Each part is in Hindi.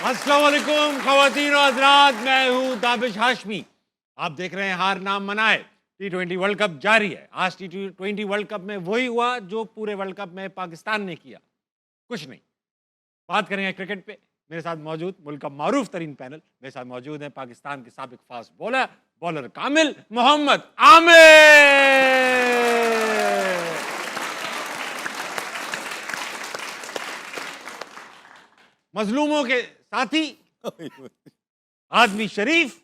अस्सलाम वालेकुम ख़वातीन और हज़रात, मैं हूँ दाबिश हाशमी। आप देख रहे हैं हार नाम मनाए। T20 वर्ल्ड कप जारी है। आज T20 वर्ल्ड कप में वही हुआ जो पूरे वर्ल्ड कप में पाकिस्तान ने किया, कुछ नहीं। बात करेंगे क्रिकेट पे। मेरे साथ मौजूद मुल्क का मारूफ तरीन पैनल, मेरे साथ मौजूद है पाकिस्तान के साबिक फास्ट बॉलर कामिल मोहम्मद आमिर, मजलूमों के साथी आदमी शरीफ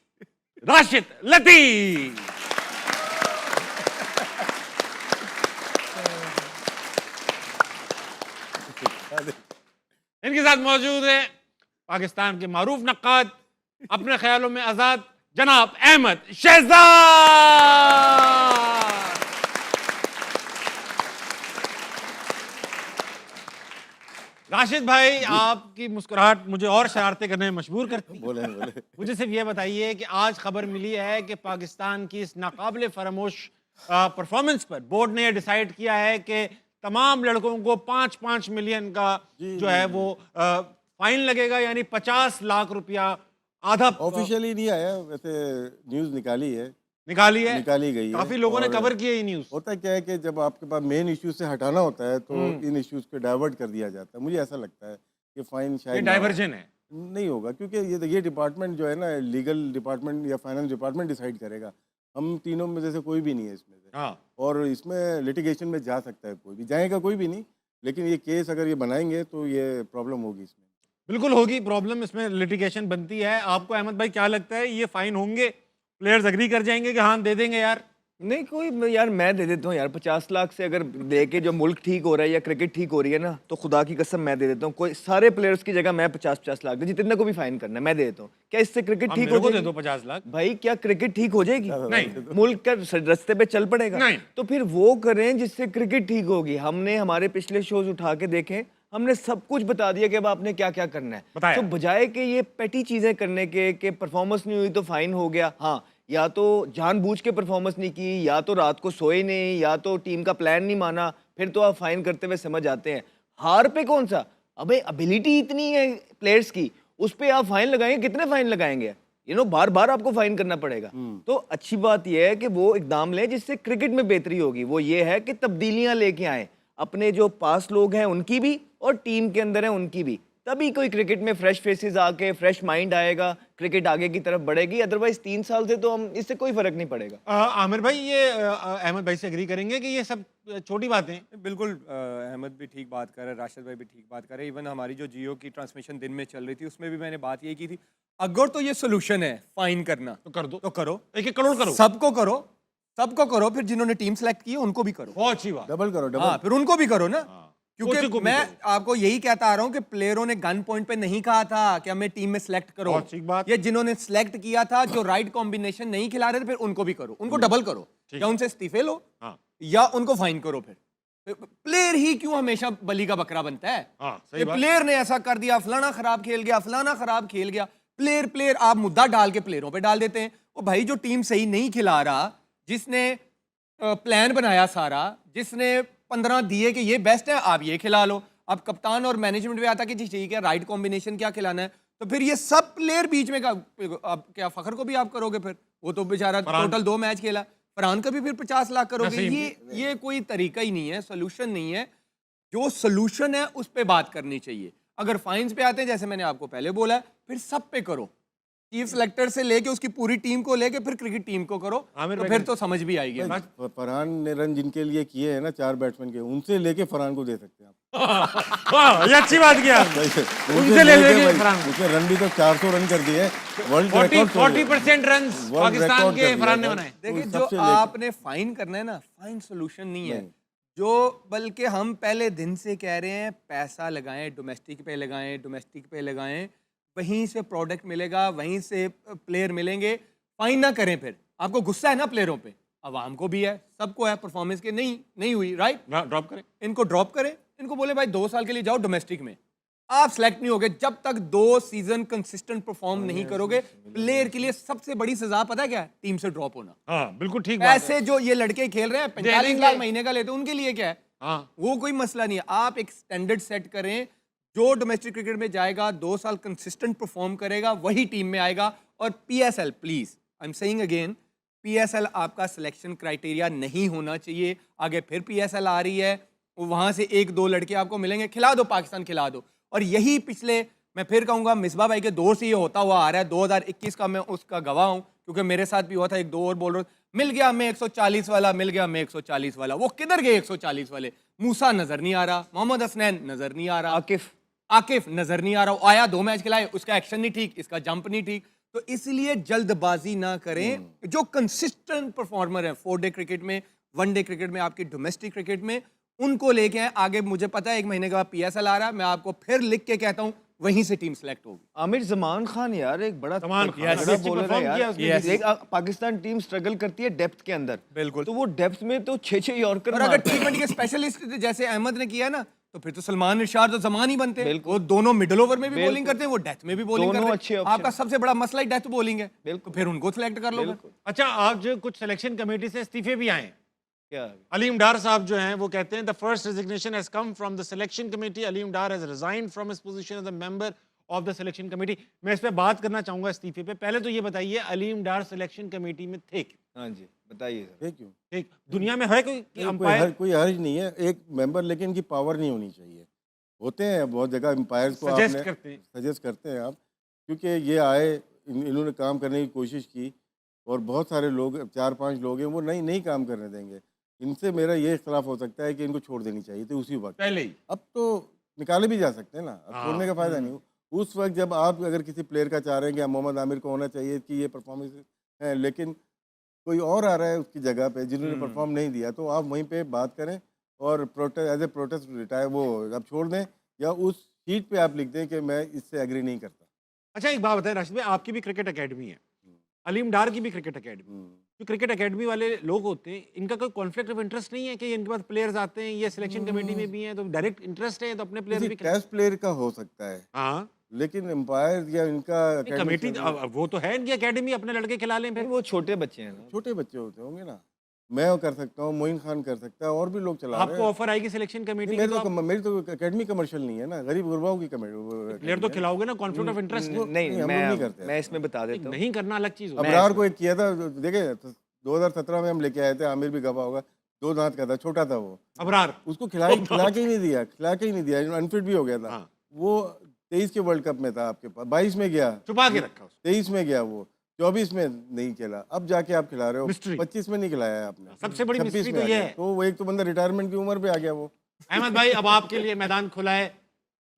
राशिद लतीफ, इनके साथ मौजूद है पाकिस्तान के मारूफ नक्काद, अपने ख्यालों में आजाद जनाब अहमद शहजाद। राशिद भाई, आपकी मुस्कुराहट मुझे और शरारतें करने में मजबूर करती है। बोले मुझे सिर्फ ये बताइए कि आज खबर मिली है कि पाकिस्तान की इस नाकाबिले फरामोश परफॉर्मेंस पर बोर्ड ने डिसाइड किया है कि तमाम लड़कों को 5-5 मिलियन का जो है वो फाइन लगेगा, यानी 50 लाख रुपया आधा। ऑफिशियली नहीं आया, वैसे न्यूज निकाली निकाली गई है। काफी लोगों ने कवर किया ये न्यूज। होता क्या है कि जब आपके पास मेन इश्यू से हटाना होता है तो इन इश्यूज को डाइवर्ट कर दिया जाता है। मुझे ऐसा लगता है कि फाइन शायद डाइवर्जन है, नहीं होगा, क्योंकि ये डिपार्टमेंट जो है ना, लीगल डिपार्टमेंट या फाइनेंस डिपार्टमेंट डिसाइड करेगा। हम तीनों में से कोई भी नहीं है इसमें से। हाँ। और इसमें लिटिगेशन में जा सकता है कोई भी, जाएगा कोई भी नहीं, लेकिन ये केस अगर ये बनाएंगे तो ये प्रॉब्लम होगी इसमें। बिल्कुल होगी प्रॉब्लम, इसमें लिटिगेशन बनती है। आपको अहमद भाई क्या लगता है, ये फाइन होंगे? प्लेयर्स एग्री कर जाएंगे कि हाँ दे देंगे यार? नहीं, कोई यार मैं दे देता हूँ यार, 50 लाख से अगर लेके जो मुल्क ठीक हो रहा है या क्रिकेट ठीक हो रही है ना, तो खुदा की कसम मैं दे देता हूँ। कोई सारे प्लेयर्स की जगह मैं 50-50 लाख दे, जितने को भी फाइन करना है मैं दे देता हूँ। क्या इससे क्रिकेट ठीक हो जाएगी? दे दो 50 लाख। भाई क्या क्रिकेट ठीक हो जाएगी? नहीं। मुल्क का रास्ते पे चल पड़ेगा? नहीं। तो फिर वो करें जिससे क्रिकेट ठीक होगी। हमने हमारे पिछले शोज उठा के देखें, हमने सब कुछ बता दिया कि अब आपने क्या क्या करना है। तो बजाय कि ये पेटी चीजें करने के परफॉर्मेंस नहीं हुई तो फाइन हो गया, हाँ, या तो जानबूझ के परफॉर्मेंस नहीं की, या तो रात को सोए नहीं, या तो टीम का प्लान नहीं माना, फिर तो आप फाइन करते हुए समझ आते हैं। हार पे कौन सा, अबे एबिलिटी इतनी है प्लेयर्स की, उस पे आप फाइन लगाएंगे, कितने फाइन लगाएंगे? बार बार आपको फाइन करना पड़ेगा। तो अच्छी बात यह है कि वो इकदाम लें जिससे क्रिकेट में बेहतरी होगी। वो ये है कि तब्दीलियां लेके आए, अपने जो पास लोग हैं उनकी भी और टीम के अंदर है उनकी भी, तभी कोई क्रिकेट में फ्रेश फेसेस आके फ्रेश माइंड आएगा, क्रिकेट आगे की तरफ बढ़ेगी। अदरवाइज 3 साल से तो हम इससे कोई फर्क नहीं पड़ेगा। आमिर भाई, ये अहमद भाई से एग्री करेंगे कि ये सब छोटी बातें? बिल्कुल, अहमद भी ठीक बात कर रहे हैं, राशिद भाई भी ठीक बात कर रहे हैं। इवन हमारी जो जियो की ट्रांसमिशन दिन में चल रही थी उसमें भी मैंने बात यही की थी, अगर तो ये सोल्यूशन है फाइन करना तो कर दो, तो करो, 1-1 करोड़ करो, सबको करो, फिर जिन्होंने टीम सेलेक्ट की है उनको भी करो। बहुत अच्छी बात, डबल करो, हाँ, फिर उनको भी करो ना। क्योंकि मैं आपको यही कहता आ रहा हूँ कि प्लेयरों ने गन पॉइंट पे नहीं कहा था कि हमें टीम में सिलेक्ट करो। ये जिन्होंने सिलेक्ट किया था, जो राइट कॉम्बिनेशन नहीं खिला रहे थे, फिर उनको भी करो, उनको डबल करो, या उनसे इस्तीफे लो, या उनको फाइन करो। फिर प्लेयर ही क्यों हमेशा बली का बकरा बनता है? प्लेयर ने ऐसा कर दिया, फलाना खराब खेल गया, फलाना खराब खेल गया। प्लेयर आप मुद्दा डाल के प्लेयरों पे डाल देते हैं। वो भाई जो टीम सही नहीं खिला रहा, जिसने प्लान बनाया सारा, जिसने 15 दिए कि ये बेस्ट है, आप ये खिला लो। अब कप्तान और मैनेजमेंट में आता कि जी ठीक है, राइट कॉम्बिनेशन क्या खिलाना है, तो फिर ये सब प्लेयर बीच में आप क्या फखर को भी आप करोगे? फिर वो तो बेचारा टोटल 2 मैच खेला, फरहान का भी फिर 50 लाख करोगे। ये कोई तरीका ही नहीं है, सोल्यूशन नहीं है। जो सोल्यूशन है उस पर बात करनी चाहिए। अगर फाइन्स पे आते हैं, जैसे मैंने आपको पहले बोला, फिर सब पे करो, चीफ सेलेक्टर से लेके उसकी पूरी टीम को लेके फिर क्रिकेट टीम को करो, तो फिर तो समझ भी आएगी। फरहान ने रन जिनके लिए किए हैं ना, 4 बैट्समैन के, उनसे लेके फरहान को दे सकते हैं आप। वाह, ये अच्छी बात किया, उनसे ले लेंगे फरहान। उसने रन भी तो 400 रन कर दिए, वर्ल्ड 40% रन पाकिस्तान के फरहान ने बनाए। देखिए, जो आपने फाइन करना है ना, फाइन सोल्यूशन नहीं है, जो बल्कि हम पहले दिन से कह रहे हैं, पैसा लगाएं, डोमेस्टिक पे लगाएं, वहीं से प्रोडक्ट मिलेगा, वहीं से प्लेयर मिलेंगे। फाइन ना करें। फिर आपको गुस्सा है ना प्लेयरों पे, अवाम को भी है, सबको है, परफॉर्मेंस के नहीं हुई, राइट, ड्रॉप करें, इनको ड्रॉप करें, इनको बोले भाई 2 साल के लिए जाओ डोमेस्टिक में, आप सिलेक्ट नहीं होगे जब तक 2 सीजन कंसिस्टेंट परफॉर्म नहीं करोगे। प्लेयर के लिए सबसे बड़ी सजा पता है क्या है? टीम से ड्रॉप होना। हाँ, बिल्कुल ठीक। ऐसे जो ये लड़के खेल रहे हैं 45 लाख महीने का लेते हैं, उनके लिए क्या है? वो कोई मसला नहीं है। आप एक स्टैंडर्ड सेट करें जो डोमेस्टिक क्रिकेट में जाएगा 2 साल कंसिस्टेंट परफॉर्म करेगा वही टीम में आएगा। और PSL, please I am saying again, PSL आपका सिलेक्शन क्राइटेरिया नहीं होना चाहिए। आगे फिर पीएसएल आ रही है, वहां से 1-2 लड़के आपको मिलेंगे, खिला दो पाकिस्तान, खिला दो। और यही पिछले, मैं फिर कहूंगा, मिसबा भाई के दौर से ये होता हुआ आ रहा है। 2021 का मैं उसका गवाह हूं, क्योंकि मेरे साथ भी हुआ था। 1-2 और बॉलर मिल गया हमें 140 वाला, मिल गया हमें 140 वाला। वो किधर गए 140 वाले? मूसा नजर नहीं आ रहा, मोहम्मद हसनैन नजर नहीं आ रहा, आकिफ नजर नहीं आ रहा। वो आया 2 मैच खिलाए, उसका एक्शन नहीं ठीक, इसका जंप नहीं ठीक। तो इसलिए जल्दबाजी ना करें। जो कंसिस्टेंट परफॉर्मर है 4 डे क्रिकेट में, 1 डे क्रिकेट में, आपकी डोमेस्टिक क्रिकेट में, उनको लेके आए। आगे मुझे पता है 1 महीने के बाद पीएसएल आ रहा है, मैं आपको फिर लिख के कहता हूं वहीं से टीम सेलेक्ट होगी। आमिर जमान खान यार एक बड़ा जमान खान, बड़ा yes, बॉलर है perform किया यार। उसने। Yes. एक पाकिस्तान टीम स्ट्रगल करती है डेप्थ के अंदर, बिल्कुल। तो वो डेप्थ में तो 6-6 यॉर्कर और अगर मारता है। T20 के स्पेशलिस्ट जैसे अहमद ने किया ना, तो फिर तो सलमान इरशाद और जमान ही बनते हैं। वो दोनों मिडिल ओवर में भी बॉलिंग करते हैं, वो डेथ में भी बॉलिंग दोनों करते अच्छे हैं। option आपका सबसे बड़ा मसला ही डेथ बॉलिंग है, बिल्कुल। तो फिर उनको सिलेक्ट कर लो। अच्छा, आज कुछ सिलेक्शन कमेटी से इस्तीफे भी आए हैं। क्या अलीम डार साहब जो हैं वो कहते हैं the first resignation has come from the selection committee. Aleem Dar has resigned from his position as a member of the selection committee. मैं इस पे बात करना चाहूंगा इस्तीफे पे। पहले तो ये बताइए, अलीम डार सिलेक्शन कमेटी में थे क्यों? हाँ जी बताइए सर। है क्यों? एक दुनिया में है कोई कि अंपायर? कोई हर्ज नहीं है एक मेंबर, लेकिन इनकी पावर नहीं होनी चाहिए। होते हैं बहुत जगह एम्पायर्स को सजेस्ट आपने करते हैं। सजेस्ट करते हैं आप, क्योंकि ये आए, इन्होंने काम करने की कोशिश की, और बहुत सारे लोग, 4-5 लोग हैं, वो नहीं काम करने देंगे। इनसे मेरा ये इख्तलाफ हो सकता है कि इनको छोड़ देनी चाहिए थी उसी वक्त। पहले ही अब तो निकाले भी जा सकते हैं ना, अब हाँ। छोड़ने का फायदा नहीं। उस वक्त जब आप अगर किसी प्लेयर का चाह रहे हैं कि मोहम्मद आमिर को होना चाहिए कि ये परफॉर्मेंस है, लेकिन कोई और आ रहा है उसकी जगह पे जिन्होंने परफॉर्म नहीं दिया, तो आप वहीं पे बात करें और protest, as a protest retire, वो आप छोड़ दें, या उस शीट पे आप लिख दें कि मैं इससे एग्री नहीं करता। अच्छा, एक बात बताएं राशिद भाई, आपकी भी क्रिकेट एकेडमी है, अलीम डार की भी क्रिकेट एकेडमी। जो क्रिकेट एकेडमी वाले लोग होते हैं, इनका कोई कॉन्फ्लिक्ट ऑफ इंटरेस्ट नहीं है कि इनके पास प्लेयर्स आते हैं, ये सिलेक्शन कमेटी में भी हैं, तो डायरेक्ट इंटरेस्ट है तो अपने प्लेयर भी टेस्ट प्लेयर का हो सकता है, हाँ, लेकिन एम्पायर या इनका कमेटी वो तो है इनकी एकेडमी, अपने लड़के खिला लें फिर। वो छोटे बच्चे हैं ना। छोटे बच्चे होते होंगे ना। मैं कर सकता हूँ, मोइन खान कर सकता है, और भी लोग चला रहे आपको हैं। ऑफर आएगी सिलेक्शन कमेटी नहीं, की तो मेरी तो एकेडमी कमर्शियल नहीं है ना, गरीब गुरबाओं की प्लेयर तो खिलाओगे ना, कॉन्फ्लिक्ट ऑफ इंटरेस्ट नहीं हम लोग नहीं करते। मैं इसमें बता देता हूँ। नहीं करना अलग चीज होती है। अबरार को एक किया था, देखे 2017 में हम लेके आए थे, आमिर भी गवाह होगा, 2 दांत का था, छोटा था वो, अबरार उसको खिला के ही नहीं दिया, अनफिट भी हो गया था। हाँ। वो 23 के वर्ल्ड कप में था आपके पास, 22 में गया, छुपा के रखा उसको। 23 में गया, वो 24 में नहीं खेला, अब जाके आप खिला रहे हो। Mystery। 25 में नहीं खिलाया है आपने, सबसे बड़ी 26 mystery में तो आ ये गया। है। तो वो एक तो बंदा रिटायरमेंट की उम्र पे आ गया वो। अहमद भाई, अब आपके लिए मैदान खुला है,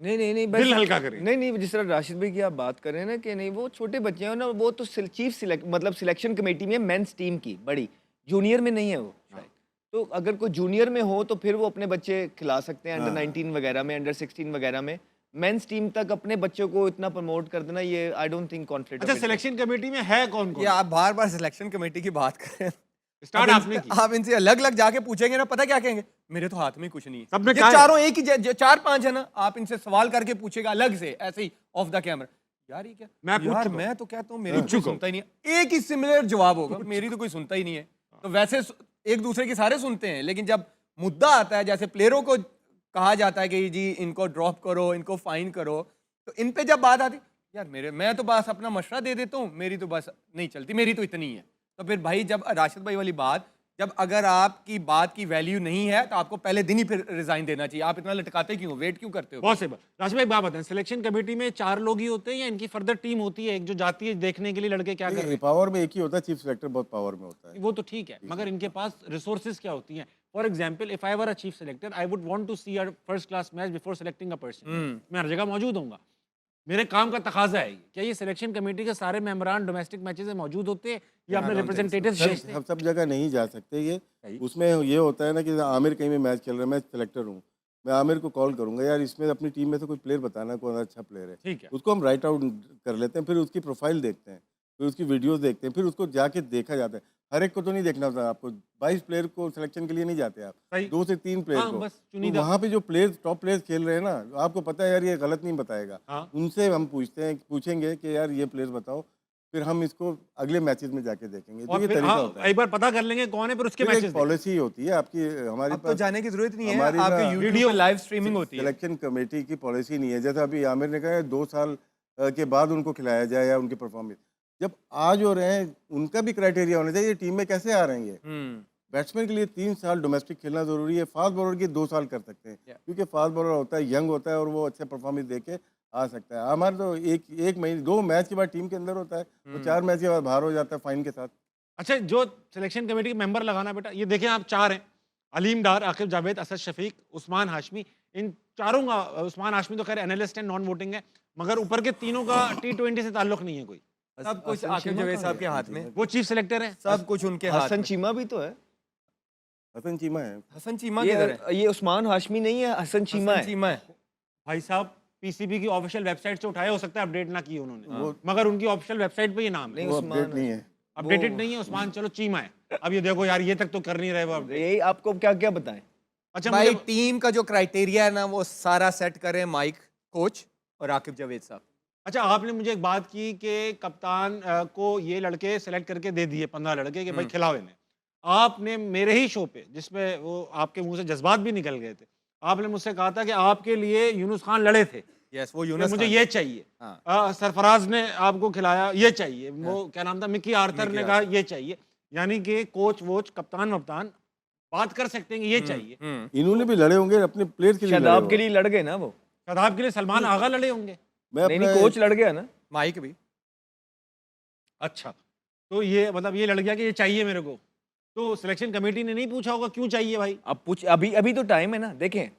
नहीं बस दिल हल्का करें। नहीं जिस तरह राशिद भाई की आप बात कर रहे हैं ना कि नहीं, वो छोटे बच्चे हैं ना, वो तो चीफ सिलेक्ट मतलब सिलेक्शन कमेटी में मेंस टीम की बड़ी, जूनियर में नहीं है वो शायद। तो अगर कोई जूनियर में हो तो फिर वो अपने बच्चे खिला सकते हैं, अंडर 19 वगैरह में, अंडर 16 वगैरह में। मेंस टीम तक अपने बच्चों को इतना प्रमोट कर देना, ये आई डोंट थिंक कॉन्फ्लिक्ट। अच्छा, सिलेक्शन कमेटी में है कौन ये आप बार-बार सिलेक्शन कमेटी की बात कर रहे हैं। स्टार्ट आपने की। आप इनसे अलग-अलग जाके पूछेंगे ना, पता क्या कहेंगे? मेरे तो हाथ में कुछ नहीं है। सबने ये कहा है। चारों एक ही 4-5 है ना, आप इनसे सवाल करके पूछेगा अलग से, ऐसे ही ऑफ द कैमरा, यार ये क्या? मैं पूछ यार चुका मैं तो कहता हूँ मेरी तो कोई सुनता ही नहीं है। एक ही सिमिलर जवाब होगा, मेरी तो कोई सुनता ही नहीं है। तो वैसे एक दूसरे के सारे सुनते हैं, लेकिन जब मुद्दा आता है, जैसे प्लेयरों को कहा जाता है कि जी इनको ड्रॉप करो, इनको फाइन करो, तो इन पे जब बात आती, यार मैं तो बस अपना मशवरा दे देता हूँ, मेरी तो बस नहीं चलती, मेरी तो इतनी है। तो फिर भाई, जब राशिद भाई वाली बात, जब अगर आपकी बात की वैल्यू नहीं है तो आपको पहले दिन ही फिर रिजाइन देना चाहिए। आप इतना लटकाते क्यों, वेट क्यों करते हो? बहुत से बात। राशिद भाई, बात बताएं, सिलेक्शन कमेटी में 4 लोग ही होते हैं या इनकी फर्दर टीम होती है, एक जो जाती है देखने के लिए लड़के क्या कर रहे हैं? पावर में एक ही होता है, चीफ सेलेक्टर बहुत पावर में होता है। वो तो ठीक है, मगर इनके पास रिसोर्सेज क्या होती हैं? For example, if I were a chief selector, I would want to see a first class match before selecting a person. मैं हर जगह मौजूद होऊंगा, मेरे काम का तकाजा है। क्या ये सिलेक्शन कमेटी के सारे मेंबरान डोमेस्टिक मैचेस में मौजूद होते हैं या अपने रिप्रेजेंटेटिव्स भेजते हैं? सब जगह नहीं जा सकते ये। उसमें ये होता है ना कि आमिर कहीं में मैच खेल रहा है, मैं सेलेक्टर हूँ, मैं आमिर को कॉल करूंगा, यार इसमें अपनी टीम में से कोई प्लेयर बताना कौन अच्छा प्लेयर है। ठीक है। उसको हम राइट आउट कर लेते हैं, फिर उसकी प्रोफाइल देखते हैं, फिर उसकी वीडियोस देखते हैं, फिर उसको जाके देखा जाता है। हर एक को तो नहीं देखना होता आपको, 22 प्लेयर को सिलेक्शन के लिए नहीं जाते आप, सही। 2 से 3 प्लेयर हाँ, को। बस तो चुनिंदा। वहाँ पे जो प्लेयर्स, टॉप प्लेयर्स खेल रहे हैं ना, आपको पता है यार ये गलत नहीं बताएगा, हाँ। उनसे हम पूछेंगे कि यार ये प्लेयर्स बताओ, फिर हम इसको अगले मैचेस में जाके देखेंगे। तो और ये फिर तरीका हाँ, होता है। एक बार पता कर लेंगे कौन है, फिर उसके मैचेस पॉलिसी होती है आपकी, हमारे अब तो पास जाने की जरूरत नहीं है, हमारी आपके ना यूट्यूब वीडियो पे लाइव स्ट्रीमिंग होती है। सिलेक्शन कमेटी की पॉलिसी नहीं है। जैसे अभी आमिर ने कहा है 2 साल के बाद उनको खिलाया जाए या उनकी परफॉर्मेंस, जब आ जो रहे हैं उनका भी क्राइटेरिया होना चाहिए, टीम में कैसे आ रहे हैं ये। बैट्समैन के लिए 3 साल डोमेस्टिक खेलना जरूरी है, फास्ट बॉलर की 2 साल कर सकते हैं, क्योंकि फास्ट बॉलर होता है, यंग होता है और वो अच्छे परफॉर्मेंस दे के आ सकता है। हमारे तो एक महीने 2 मैच के बाद टीम के अंदर होता है, तो 4 मैच के बाद बाहर हो जाता है फाइन के साथ। अच्छा, जो सिलेक्शन कमेटी के मेंबर लगाना बेटा, ये देखें आप 4 हैं, अलीम डार, आकिब जावेद, असद शफीक, उस्मान हाशमी। इन चारों का, उस्मान हाशमी तो खैर एनालिस्ट है, नॉन वोटिंग है, मगर ऊपर के तीनों का T20 से ताल्लुक नहीं है कोई। सब कुछ हसन आकिब चीमा जावेद कहाँ साहब के गया? हाथ में, वो चीफ सिलेक्टर है। सब कुछ उनके हाथ हसन में। चीमा भी तो है। हसन चीमा है। हसन चीमा किधर है? ये उस्मान हाशमी नहीं है, हसन चीमा हसन है। चीमा है। भाई साहब, पीसीबी की ऑफिशियल वेबसाइट से उठाए, हो सकता है अपडेट ना की उन्होंने, वो- मगर उनकी ऑफिशियल वेबसाइट पे ये नाम है। नहीं, वो उस्मान अपडेट नहीं है। अपडेटेड नहीं है उस्मान, चलो चीमा है। अब ये देखो यार, ये तक तो कर नहीं रहे वो update। यही आपको क्या क्या बताएं। अच्छा भाई मुझे टीम का जो क्राइटेरिया है ना वो सारा सेट करें माइक कोच और आकिब जावेद साहब। अच्छा, आपने मुझे एक बात की कि कप्तान को ये लड़के सेलेक्ट करके दे दिए, 15 लड़के, कि भाई खिलाओ इन्हें। आपने मेरे ही शो पे, जिसमें वो आपके मुंह से जज्बात भी निकल गए थे, आपने मुझसे कहा था कि आपके लिए यूनुस खान लड़े थे, यस, वो कि यूनुस मुझे खान ये थे। चाहिए। हाँ। सरफराज ने आपको खिलाया, ये चाहिए। वो क्या नाम था, मिकी आर्थर ने कहा ये चाहिए। यानी कि कोच वोच कप्तान वप्तान बात कर सकते हैं कि ये चाहिए। इन्होंने भी लड़े होंगे अपने प्लेयर के लिए, लड़े शादाब के होंगे। लिए लड़ गए ना वो। शादाब के लिए सलमान आगा लड़े होंगे। मैं नहीं अपना नहीं, कोच लड़ गया ना। माइक भी। अच्छा, तो ये मतलब ये लड़ गया कि ये चाहिए मेरे को, तो सिलेक्शन कमेटी ने नहीं पूछा होगा क्यों चाहिए भाई? अब पूछ, अभी अभी तो टाइम है ना। देखें,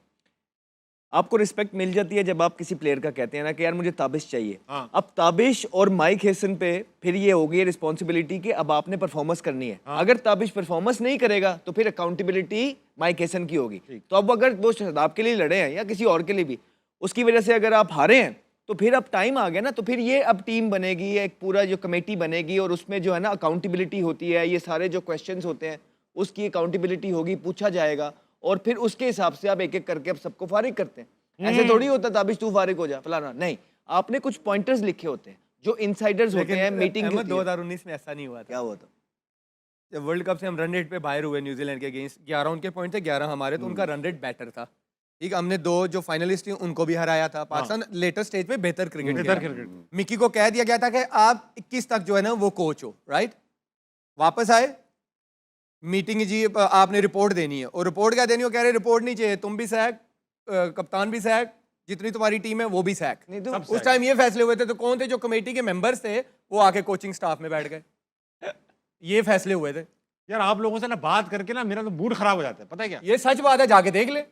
आपको रिस्पेक्ट मिल जाती है जब आप किसी प्लेयर का कहते हैं ना कि यार मुझे ताबिश चाहिए। हाँ। अब ताबिश और माइक हेसन पे फिर ये होगी रिस्पॉन्सिबिलिटी कि अब आपने परफॉर्मेंस करनी है। अगर ताबिश परफॉर्मेंस नहीं करेगा तो फिर अकाउंटेबिलिटी माइक हेसन की होगी। तो अब अगर वो शहदाब के लिए लड़े हैं या किसी और के लिए भी, उसकी वजह से अगर आप हारे हैं तो फिर अब टाइम आ गया ना। तो फिर ये अब टीम बनेगी, एक पूरा जो कमेटी बनेगी और उसमें जो है ना अकाउंटेबिलिटी होती है, ये सारे जो क्वेश्चंस होते हैं उसकी अकाउंटेबिलिटी होगी, पूछा जाएगा और फिर उसके हिसाब से आप एक एक करके अब सबको फारिग करते हैं। ऐसे थोड़ी होता ताबिश तू फारिग हो जा फलाना, नहीं, आपने कुछ पॉइंटर्स लिखे होते हैं जो इनसाइडर्स होते हैं मीटिंग। 2019 में ऐसा नहीं हुआ था। क्या हुआ था? जब वर्ल्ड कप से हम रन रेट पे बाहर हुए न्यूजीलैंड के अगेंस्ट, 11 उनके पॉइंट थे, 11 हमारे, तो उनका रन रेट बेटर था। ठीक, हमने 2 जो फाइनलिस्ट थी उनको भी हराया था। पाकिस्तान लेटर स्टेज पे बेहतर क्रिकेट बेहतर खेला। क्रिकेट। मिकी को कह दिया गया था कि आप 21 तक जो है ना वो कोच हो, राइट? वापस आए, मीटिंग जी आपने रिपोर्ट देनी है, और रिपोर्ट क्या देनी हो, कह रहे रिपोर्ट नहीं चाहिए, तुम भी सैक, कप्तान भी सैक, जितनी तुम्हारी टीम है वो भी सैक। नहीं तो उस टाइम ये फैसले हुए थे, तो कौन थे जो कमेटी के मेंबर्स थे वो आके कोचिंग स्टाफ में बैठ गए। ये फैसले हुए थे। यार आप लोगों से ना बात करके ना मेरा तो मूड खराब हो जाता है, पता है क्या? ये सच बात है, जाके देख ले,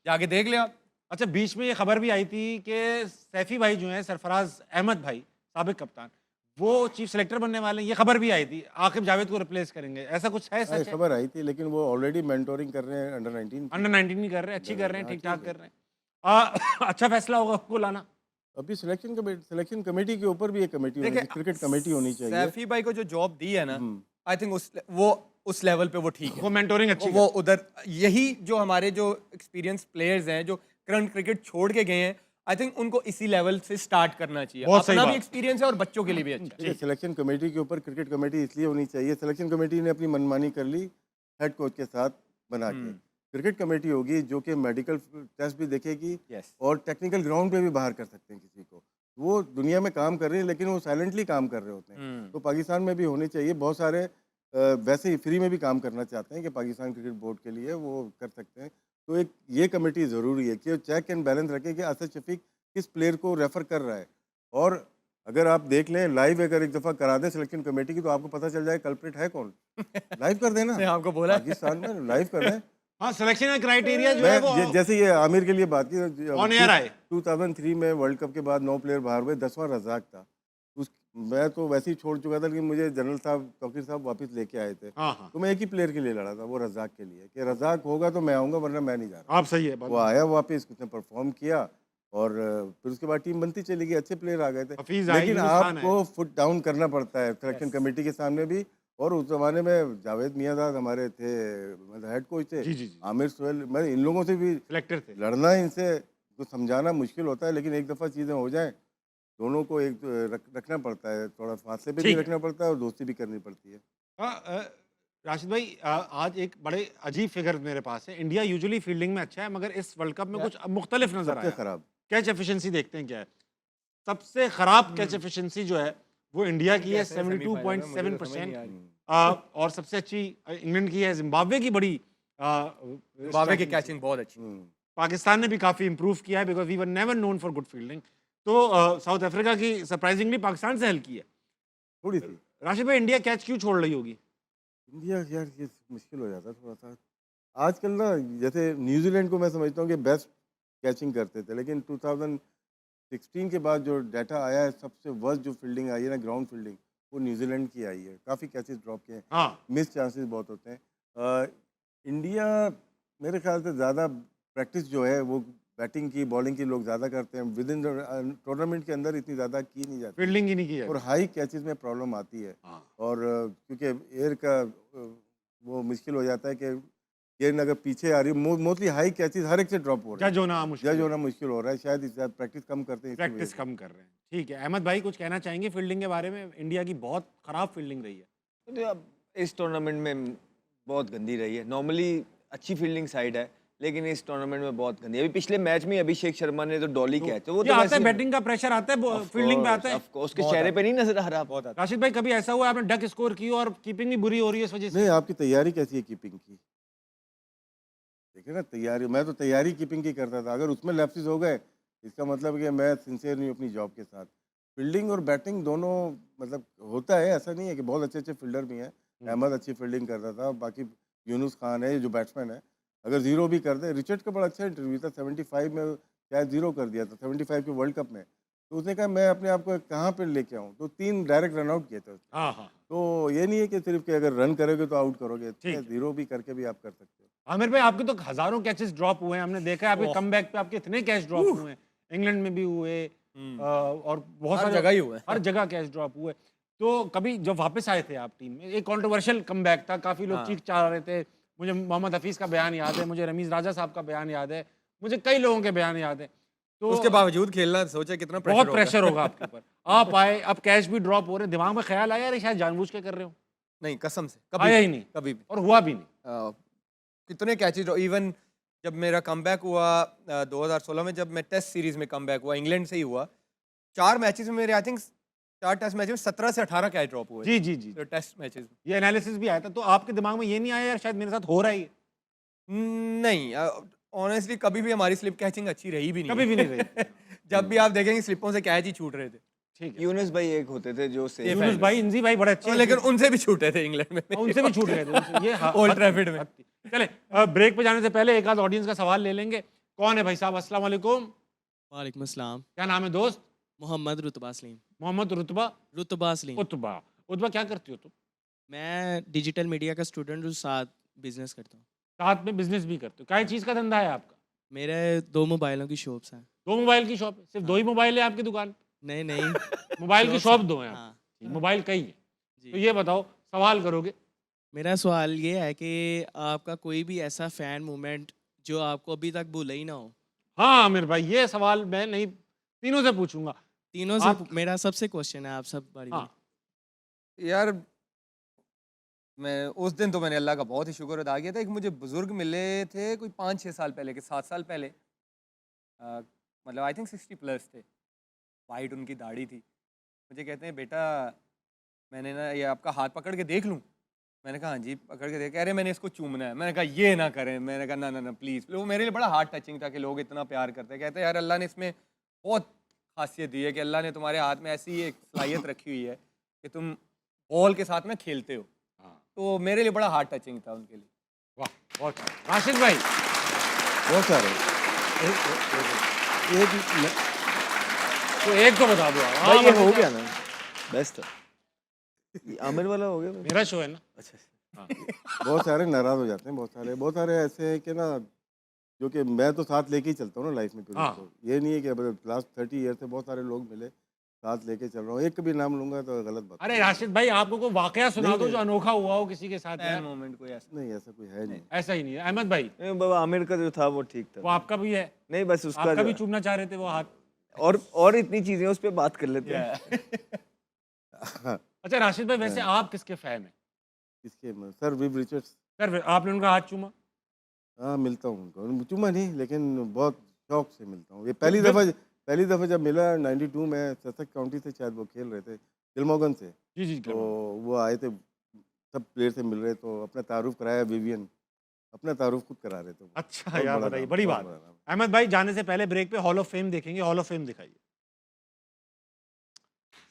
जाके देख ले आप। अच्छा, बीच में ये खबर भी आई थी कि सैफी भाई जो हैं, सरफराज अहमद भाई, साबिक कप्तान, वो चीफ सिलेक्टर बनने वाले हैं। ये खबर भी आई थी, आकिब जावेद को रिप्लेस करेंगे, ऐसा कुछ है? सच है? खबर आई थी, लेकिन वो ऑलरेडी मेंटोरिंग कर रहे हैं अंडर 19 अंडर 19 नहीं कर रहे, अच्छी कर रहे हैं, ठीक ठाक कर रहे हैं। अच्छा फैसला होगा उसको लाना। अभी सिलेक्शन कमेटी के ऊपर भी एक कमेटी होनी चाहिए, क्रिकेट कमेटी होनी चाहिए। सैफी भाई को जो जॉब दी है ना, आई थिंक वो उस लेवल पे वो ठीक है। वो मेंटोरिंग अच्छी वो उधर, यही जो हमारे जो एक्सपीरियंस प्लेयर्स हैं जो करंट क्रिकेट छोड़ के गए हैं, आई थिंक उनको इसी लेवल से स्टार्ट करना चाहिए। बहुत सही अपना भी बात। एक्सपीरियंस है और बच्चों के लिए भी अच्छा है। देखिए, सिलेक्शन कमेटी के ऊपर क्रिकेट कमेटी इसलिए होनी चाहिए, सिलेक्शन कमेटी ने अपनी मनमानी कर ली हेड कोच के साथ बना के। क्रिकेट कमेटी होगी जो कि मेडिकल टेस्ट भी देखेगी और टेक्निकल ग्राउंड पे भी बाहर कर सकते हैं किसी को। वो दुनिया में काम कर रहे हैं, लेकिन वो साइलेंटली काम कर रहे होते हैं। तो पाकिस्तान में भी होने चाहिए। बहुत सारे वैसे ही फ्री में भी काम करना चाहते हैं कि पाकिस्तान क्रिकेट बोर्ड के लिए वो कर सकते हैं। तो एक ये कमेटी ज़रूरी है कि वो चेक एंड बैलेंस रखे कि असद शफीक किस प्लेयर को रेफ़र कर रहा है। और अगर आप देख लें लाइव, अगर एक दफ़ा करा दें सिलेक्शन कमेटी की, तो आपको पता चल जाए कल्प्रिट है कौन। लाइव कर देना। मैं आपको बोला पाकिस्तान में लाइव कर रहे हैं। हाँ, सिलेक्शन क्राइटेरिया जो है वो जैसे ये आमिर के लिए बात की, ऑन एयर आए। 2003 में वर्ल्ड कप के बाद 9 प्लेयर बाहर हुए, 10वां रज़ाक था। मैं तो वैसे ही छोड़ चुका था, लेकिन मुझे जनरल साहब, तौकीर साहब वापस लेके आए थे। हाँ। तो मैं एक ही प्लेयर के लिए लड़ा था, वो रज़ाक के लिए, कि रज़ाक होगा तो मैं आऊँगा, वरना मैं नहीं जा रहा। आप सही है। वो आया वापस, उसने परफॉर्म किया और फिर उसके बाद टीम बनती चली गई, अच्छे प्लेयर आ गए थे। हफीज आए, लेकिन यूनुस खान आपको फुट डाउन करना पड़ता है सिलेक्शन कमेटी के सामने भी। और उस जमाने में जावेद मियांदाद हमारे थे, मतलब हेड कोच थे। जी। आमिर सोहेल, मैं इन लोगों से भी सिलेक्टर थे। लड़ना, इनसे तो समझाना मुश्किल होता है, लेकिन एक दफ़ा चीज़ें हो जाएं दोनों को एक रखना पड़ता है, थोड़ा फासले पे भी रखना पड़ता है और दोस्ती भी करनी पड़ती है। राशिद भाई, आज एक बड़े अजीब फिगर मेरे पास है। इंडिया यूजुअली फील्डिंग में अच्छा है, मगर इस वर्ल्ड कप में कुछ मुख्तलिफ नजर आया। खराब कैच एफिशिएंसी देखते हैं क्या है। सबसे खराब कैच एफिशिएंसी जो है वो इंडिया की है 72.7%, और सबसे अच्छी इंग्लैंड की है। जिम्बाब्वे की बड़ी जिम्बाब्वे की कैचिंग बहुत अच्छी। पाकिस्तान ने भी काफी इंप्रूव किया है, because we were never known for good fielding. तो साउथ अफ्रीका की सरप्राइजिंगली पाकिस्तान से हेल्प की है थोड़ी सी। राशिद भाई, इंडिया कैच क्यों छोड़ रही होगी? इंडिया यार ये मुश्किल हो जाता है थोड़ा सा आजकल ना। जैसे न्यूजीलैंड को मैं समझता हूँ कि बेस्ट कैचिंग करते थे, लेकिन 2016 के बाद जो डाटा आया है, सबसे वर्स्ट जो फील्डिंग आई है ना, ग्राउंड फील्डिंग, वो न्यूजीलैंड की आई है। काफ़ी कैचेस ड्रॉप किए हैं। हाँ, मिस चांसेस बहुत होते हैं। इंडिया मेरे ख्याल से ज़्यादा प्रैक्टिस जो है वो बैटिंग की, बॉलिंग की लोग ज़्यादा करते हैं। विद इन टूर्नामेंट के अंदर इतनी ज़्यादा की नहीं जाती, फील्डिंग ही नहीं की और हाई कैचेस में प्रॉब्लम आती है। और क्योंकि एयर का वो मुश्किल हो जाता है कि गेंद अगर पीछे आ रही है, मोस्टली हाई कैचेस हर एक से ड्रॉप हो रहे हैं। जज होना मुश्किल हो रहा है, शायद इससे प्रैक्टिस कम करते हैं। प्रैक्टिस कम कर रहे हैं। ठीक है, अहमद भाई कुछ कहना चाहेंगे फील्डिंग के बारे में? इंडिया की बहुत खराब फील्डिंग रही है। तो अब इस टूर्नामेंट में बहुत गंदी रही है। नॉर्मली अच्छी फील्डिंग साइड है, लेकिन इस टूर्नामेंट में बहुत गंदी है। अभी पिछले मैच में अभिषेक शर्मा ने तो डॉली कैच, वो तो आता है, बैटिंग का प्रेशर आता है, फील्डिंग पे आता है, उसके चेहरे पे नहीं नजर आ रहा। बहुत राशिद भाई, कभी ऐसा हुआ आपने डक स्कोर की और कीपिंग भी बुरी हो रही है इस वजह से? नहीं, आपकी तैयारी कैसी है कीपिंग की? देखिए ना, तैयारी, मैं तो तैयारी कीपिंग की करता था। अगर उसमें लैप्सेस हो गए, इसका मतलब कि मैं सिंसियर नहीं हूँ अपनी जॉब के साथ। फील्डिंग और बैटिंग दोनों मतलब होता है, ऐसा नहीं है कि बहुत अच्छे अच्छे फील्डर भी हैं। अहमद अच्छी फील्डिंग करता था, बाकी यूनुस खान है जो बैट्समैन है, अगर जीरो भी कर दे। रिचर्ड का बड़ा अच्छा इंटरव्यू था, 75 में शायद जीरो कर दिया था 75 के वर्ल्ड कप में। तो उसने कहा मैं अपने आप को कहाँ पे लेके आऊँ, तो 3 डायरेक्ट रन आउट किए थे उसने। हाँ। तो ये नहीं है कि सिर्फ कि अगर रन करोगे तो आउट करोगे, जीरो भी करके भी आप कर सकते हो। आमिर भाई, आपके तो हजारों कैचेस ड्रॉप हुए हैं, हमने देखा है आपके कमबैक पे आपके इतने कैच ड्रॉप हुए हैं। इंग्लैंड में भी हुए, और बहुत सारी जगह ही हुए, हर जगह कैच ड्रॉप हुए। तो कभी जब वापस आए थे आप टीम में, एक कंट्रोवर्शियल कमबैक था, काफी लोग चीख चाह रहे थे। मुझे मोहम्मद हफीज का बयान याद है, मुझे रमीज राजा साहब का बयान याद है, मुझे कई लोगों के बयान याद है। तो उसके बावजूद खेलना, सोचा कितना बहुत प्रेशर होगा आपके ऊपर। आप आए, अब कैच भी ड्रॉप हो रहे, दिमाग में ख्याल आया अरे शायद जानबूझ के कर रहे हो? नहीं, कसम से आया ही नहीं, कभी भी, और हुआ भी नहीं। कितने कैचेज। इवन जब मेरा कमबैक हुआ 2016 में, जब मैं टेस्ट सीरीज में कमबैक हुआ, इंग्लैंड से ही हुआ, 4 मैचेस में मेरे आई थिंक 4 टेस्ट मैच में 17 से 18 कैच ड्रॉप हुए। जी। तो टेस्ट मैचेस में ये एनालिसिस भी आया था। तो आपके दिमाग में ये नहीं आया यार शायद मेरे साथ हो रहा है? नहीं, ऑनेस्टली कभी भी हमारी स्लिप कैचिंग अच्छी रही भी नहीं, कभी भी नहीं रही। जब भी आप देखेंगे स्लिपों से कैच ही छूट रहे थे। ठीक है, यूनुस भाई एक होते थे जो से यूनुस भाई, इंजी भाई बड़े अच्छे, लेकिन उनसे भी छूटे थे इंग्लैंड में, उनसे भी छूट गए थे ये ओल्ड ट्रैफर्ड में। चले, ब्रेक पे जाने से पहले एक आध ऑडियंस का सवाल ले लेंगे। कौन है भाई साहब? अस्सलाम वालेकुम। वालेकुम अस्सलाम। क्या नाम है दोस्त? मोहम्मद रुतबा सलीम। मोहम्मद रुतबा सलीम। उतबा क्या करती हो तुम? मैं डिजिटल मीडिया का स्टूडेंट हूँ, साथ बिजनेस करता हूँ। साथ में बिजनेस भी करते हो? क्या चीज़ का धंधा है आपका? मेरे 2 मोबाइलों की शॉप्स हैं। 2 मोबाइल की शॉप है? सिर्फ 2 ही मोबाइल है आपकी दुकान? नहीं मोबाइल की शॉप 2 है आप? हाँ, मोबाइल कई है। जी। तो ये बताओ, सवाल करोगे? मेरा सवाल ये है कि आपका कोई भी ऐसा फ़ैन मोमेंट जो आपको अभी तक भूला ही ना हो? हाँ आमिर भाई, ये सवाल मैं नहीं, तीनों से पूछूंगा। तीनों से मेरा सबसे क्वेश्चन है, आप सब बारी हाँ। यार मैं उस दिन तो मैंने अल्लाह का बहुत ही शुक्र अदा किया था। एक मुझे बुजुर्ग मिले थे कोई 5-6 साल पहले के 7 साल पहले, मतलब आई थिंक 60 प्लस थे, वाइट उनकी दाढ़ी थी। मुझे कहते हैं बेटा मैंने ना ये आपका हाथ पकड़ के देख लूं? मैंने कहा हाँ जी पकड़ के देख। अरे मैंने इसको चूमना है। मैंने कहा ये ना करें। मैंने कहा ना प्लीज़। वो मेरे लिए बड़ा हार्ट टचिंग था कि लोग इतना प्यार करते हैं। कहते हैं यार अल्लाह ने इसमें बहुत खासियत दी है कि अल्लाह ने तुम्हारे हाथ में ऐसी एक सलाहियत रखी हुई है कि तुम बॉल के साथ में खेलते हो। तो मेरे लिए बड़ा हार्ट टचिंग था उनके लिए। वाह, बहुत अच्छा। राशिद भाई? बहुत सारे। तो एक तो बता दो भाई, ये हो गया ना, बेस्ट है। आमिर वाला हो गया मेरा शो है ना। अच्छा। बहुत सारे नाराज हो जाते हैं, बहुत सारे ऐसे हैं कि ना, जो कि मैं तो साथ लेके ही चलता हूँ ना लाइफ में। फिर हाँ। तो ये नहीं है कि लास्ट 30 ईयर से बहुत सारे लोग मिले, साथ लेके चल रहा हूँ। एक भी नाम लूंगा तो गलत बात। अरे राशिद भाई, आपको कोई वाकया सुना दो जो अनोखा हुआ हो किसी के साथ यार। मोमेंट कोई ऐसा नहीं, ऐसा कोई है नहीं। ऐसा ही नहीं है। अहमद भाई? बाबा आमिर का जो था वो ठीक था। वो आपका भी है? नहीं बस उसका आपका भी चूमना चाह रहे थे वो हाथ? और इतनी चीजें उस पर बात कर लेते हैं। अच्छा राशिद भाई, वैसे आप किसके फैन हैं? किसके? Sir Viv Richards. सर आपने उनका हाथ चूमा? हाँ, मिलता हूँ उनको, चुमा नहीं लेकिन बहुत शौक से मिलता हूँ। ये तो पहली दफ़ा जब मिला 92 में, ससेक्स काउंटी से शायद वो खेल रहे थे, गिलमॉगन से। जी जी तो वो आए थे, सब प्लेयर से मिल रहे, तो अपना तारुफ कराया विवियन, अपना तारुफ खुद करा रहे थे। अच्छा बहुत यार, बड़ा बताइए, नाम, बड़ी बहुत बात। बड़ा नाम। अहमद भाई, जाने से पहले ब्रेक पे हॉल ऑफ फेम देखेंगे, हॉल ऑफ फेम दिखाइए।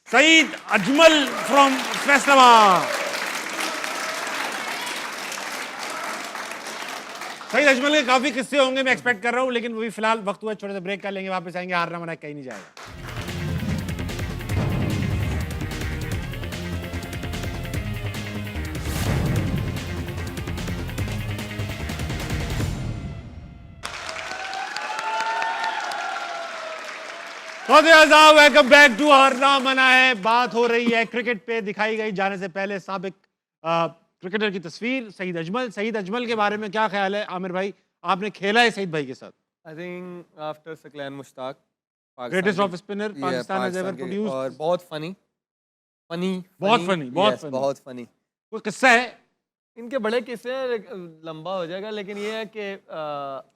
सईद अजमल फ्रॉम फैसलाबाद। सईद अजमल के काफी किस्से होंगे, मैं एक्सपेक्ट कर रहा हूं, लेकिन वो भी फिलहाल वक्त हुआ छोटे से ब्रेक का, लेंगे, वापस आएंगे। हारना मना कहीं नहीं जाएगा। वेलकम बैक टू हारना मना है। बात हो रही है क्रिकेट पे। दिखाई गई जाने से पहले साबिक क्रिकेटर की तस्वीर सईद अजमल। सईद अजमल के बारे में क्या ख्याल है आमिर भाई? आपने खेला है सईद भाई के साथ? I think after Saqlain Mushtaq, greatest off spinner Pakistan has ever produced, और बहुत फनी बहुत फनी। कोई किस्सा है? इनके बड़े किस्से हैं, लंबा हो जाएगा, लेकिन ये है कि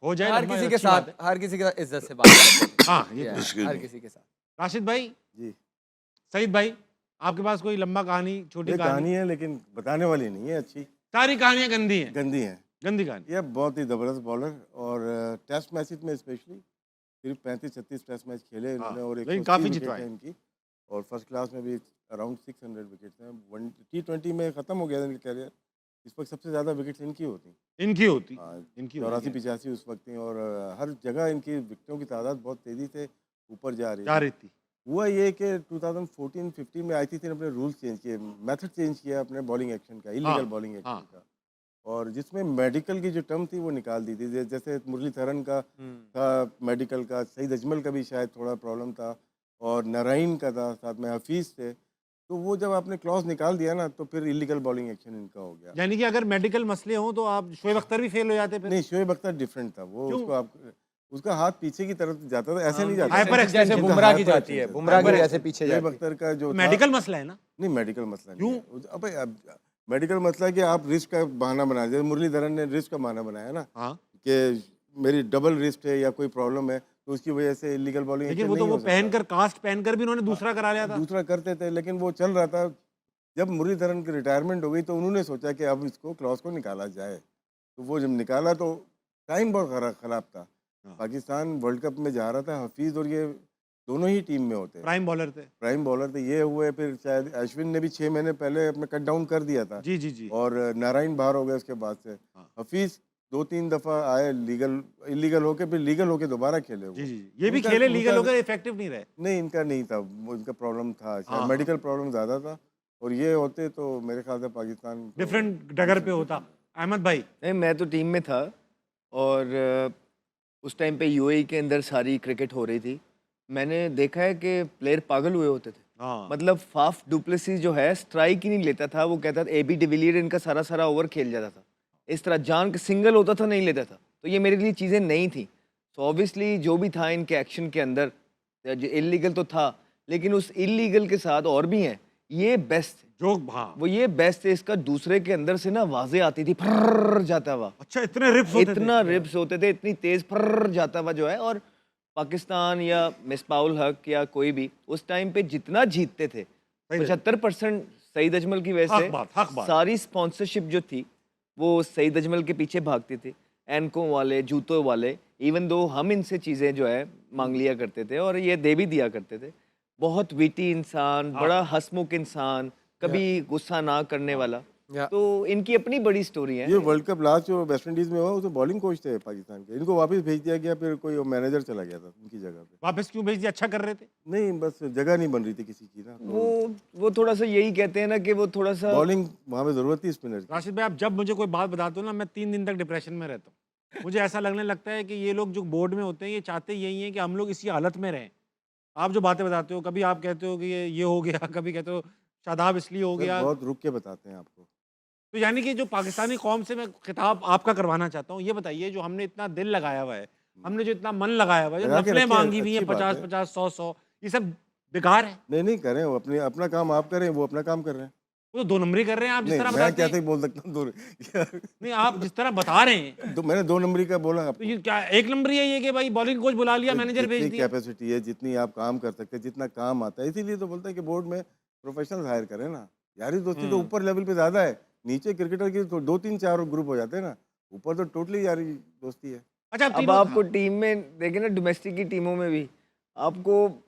हो जाए हर लंबा, किसी अच्छी के बात साथ, है। हर किसी के साथ इज्जत से बात करते हैं। हाँ, ये Yeah, तो हर किसी के साथ। राशिद भाई, जी, सईद भाई, आपके पास कोई लंबा कहानी, छोटी ये कहानी? कहानी है लेकिन बताने वाली नहीं है, अच्छी सारी कहानियां गंदी हैं। गंदी है। गंदी कहानी। ये बहुत ही ज़बरदस्त बॉलर, और टेस्ट मैचेस में स्पेशली सिर्फ 35-36 टेस्ट मैच खेले इन्होंने, और लेकिन 180 काफी विकेट जितवाए। हैं इनकी, और फर्स्ट क्लास में भी अराउंड 600 विकेट्स हैं। T20 में ख़त्म हो गया था इनका कैरियर। इस वक्त सबसे ज़्यादा विकेट्स इनकी होती। इनकी होती। हाँ, इनकी 84-85 उस वक्त थी, और हर जगह इनकी विकेटों की तादाद बहुत तेज़ी से ऊपर जा जा रही रही थी। हुआ ये कि 2014-15 में आई थी, अपने रूल्स चेंज किए, मेथड चेंज किया अपने बॉलिंग एक्शन का, इलीगल बॉलिंग एक्शन हाँ। का, और जिसमें मेडिकल की जो टर्म थी वो निकाल दी थी। जैसे मुरलीधरन का था मेडिकल का, सईद अजमल का भी शायद थोड़ा प्रॉब्लम था, और नारायण का था, साथ में हफीज़ थे। तो वो जब आपने क्लॉज निकाल दिया ना, तो फिर इलीगल बॉलिंग एक्शन इनका हो गया। यानी कि अगर मेडिकल मसले हों तो आप शोएब अख्तर भी फेल हो जाते फिर? नहीं, शोएब अख्तर डिफरेंट था वो, क्यों? उसको आप उसका हाथ पीछे की तरफ जाता था, ऐसे नहीं जाता। हाइपर जैसे एक्सटेंशन। बुमराह की हाइपर जाती है, एक्सटेंशन। बुमराह की हाइपर जैसे पीछे शोएब जाती है। अख्तर का जो था, मेडिकल मसला है ना? नहीं मेडिकल मसला नहीं क्यों? है। अबे अब मेडिकल मसला है कि आप रिस्क का बहाना बना दिया। मुरलीधरन ने रिस्क का बहाना बनाया ना, हाँ, कि मेरी डबल रिस्ट है या कोई प्रॉब्लम है, तो उसकी वजह से इलीगल बॉलिंग लेकिन वो तो वो पहनकर, कास्ट पहनकर भी उन्होंने दूसरा करा लिया था। दूसरा करते थे, लेकिन वो चल रहा था। जब मुरलीधरन की रिटायरमेंट हो गई तो उन्होंने सोचा कि अब इसको क्लॉज को निकाला जाए, तो वो जब निकाला तो टाइम बहुत खराब था। पाकिस्तान वर्ल्ड कप में जा रहा था, हफीज़ और ये दोनों ही टीम में होते, प्राइम बॉलर थे। प्राइम बॉलर थे। ये हुए, फिर शायद अश्विन ने भी 6 महीने पहले अपना कट डाउन कर दिया था, जी जी जी। और नारायण बाहर हो गया उसके बाद से। हफीज़ 2-3 दफ़ा आए इलीगल होके, फिर लीगल होके दोबारा खेले वो। जी जी, ये भी उनका- खेले लीगल उनका- हो गए, इफेक्टिव नहीं रहे। नहीं, इनका नहीं था वो, इनका प्रॉब्लम था शायद, हाँ। मेडिकल प्रॉब्लम ज़्यादा था, और ये होते तो मेरे ख्याल से पाकिस्तान को- डिफरेंट डगर पे होता। अहमद भाई, नहीं, मैं तो टीम में था, और उस टाइम पे यूएई के अंदर सारी क्रिकेट हो रही थी। मैंने देखा है कि प्लेयर पागल हुए होते थे। हाँ, मतलब फाफ डुप्लेसिस जो है स्ट्राइक ही नहीं लेता था, वो कहता था एबी डिविलियर इनका सारा ओवर खेल जाता था, इस तरह जान के सिंगल होता था, नहीं लेता था। तो ये मेरे लिए चीज़ें नहीं थी। सो ऑब्वियसली जो भी था इनके एक्शन के अंदर, इलीगल तो था, लेकिन उस इलीगल के साथ और भी हैं, ये बेस्ट थे। जो हाँ, वो ये बेस्ट है, इसका दूसरे के अंदर से ना आवाजें आती थी, फर्र जाता हुआ, अच्छा इतने रिप्स होते इतना थे। रिप्स होते थे, इतनी तेज फर्र जाता हुआ जो है। और पाकिस्तान या मिसबाउल हक या कोई भी उस टाइम पे जितना जीतते थे, 75% सईद अजमल की वजह हक बात। से सारी स्पॉन्सरशिप जो थी वो सईद अजमल के पीछे भागती थी, एनकों वाले, जूतों वाले। इवन दो हम इनसे चीज़ें जो है मांग लिया करते थे, और ये दे भी दिया करते थे। बहुत विटी इंसान, बड़ा हंसमुख इंसान, कभी गुस्सा ना करने वाला। तो इनकी अपनी बड़ी स्टोरी है। ये वर्ल्ड कप लास्ट जो वेस्ट इंडीज में हुआ, वो तो बॉलिंग कोच थे पाकिस्तान के, इनको वापस भेज दिया गया, फिर कोई मैनेजर चला गया था उनकी जगह पे। वापस क्यों भेज दिया? अच्छा कर रहे थे। नहीं, बस जगह नहीं बन रही थी किसी की ना, वो थोड़ा सा यही कहते हैं ना कि वो थोड़ा सा बॉलिंग वहाँ पे जरूरत थी स्पिनर की। राशिद भाई, आप जब मुझे कोई बात बताते हो ना, मैं 3 दिन तक डिप्रेशन में रहता हूँ। मुझे ऐसा लगने लगता है कि ये लोग जो बोर्ड में होते हैं, ये चाहते यही हैं कि हम लोग इसी हालत में रहें। आप जो बातें बताते हो, कभी आप कहते हो कि ये हो गया, कभी कहते हो शादाब इसलिए हो सर, गया। बहुत रुक के बताते हैं आपको। तो यानी कि जो पाकिस्तानी कौम से मैं खिताब आपका करवाना चाहता हूँ, ये बताइए, जो हमने इतना दिल लगाया हुआ है, हमने जो इतना मन लगाया हुआ, जो लगा के नफलें रखिए, मांगी हुई हैं, अच्छी बात 50 है। 50 100 100, ये सब बेकार है। नहीं नहीं करें, वो अपनी अपना काम आप करें, वो अपना काम कर रहे हैं। वो तो 2 नंबरी कर रहे हैं आप जिस नहीं तरह मैं बताते कैसे हैं। बोल सकता हूँ नहीं, आप जिस तरह बता रहे हैं, तो मैंने 2 नंबरी का बोला तो आपको। ये क्या 1 नंबरी है ये कि भाई बॉलिंग कोच बुला लिया, मैनेजर भेज जितनी दिया? कैपेसिटी है, जितनी आप काम कर सकते हैं, जितना काम आता है, इसीलिए तो बोलते हैं कि बोर्ड में प्रोफेशनल हायर करें ना। यारी दोस्ती तो ऊपर लेवल पे ज़्यादा है, नीचे क्रिकेटर की तो 2-3-4 ग्रुप हो जाते हैं ना, ऊपर तो टोटली यारी दोस्ती है। अच्छा, अब तीनों आपको टीम में देखें ना, डोमेस्टिक की टीमों में भी आपको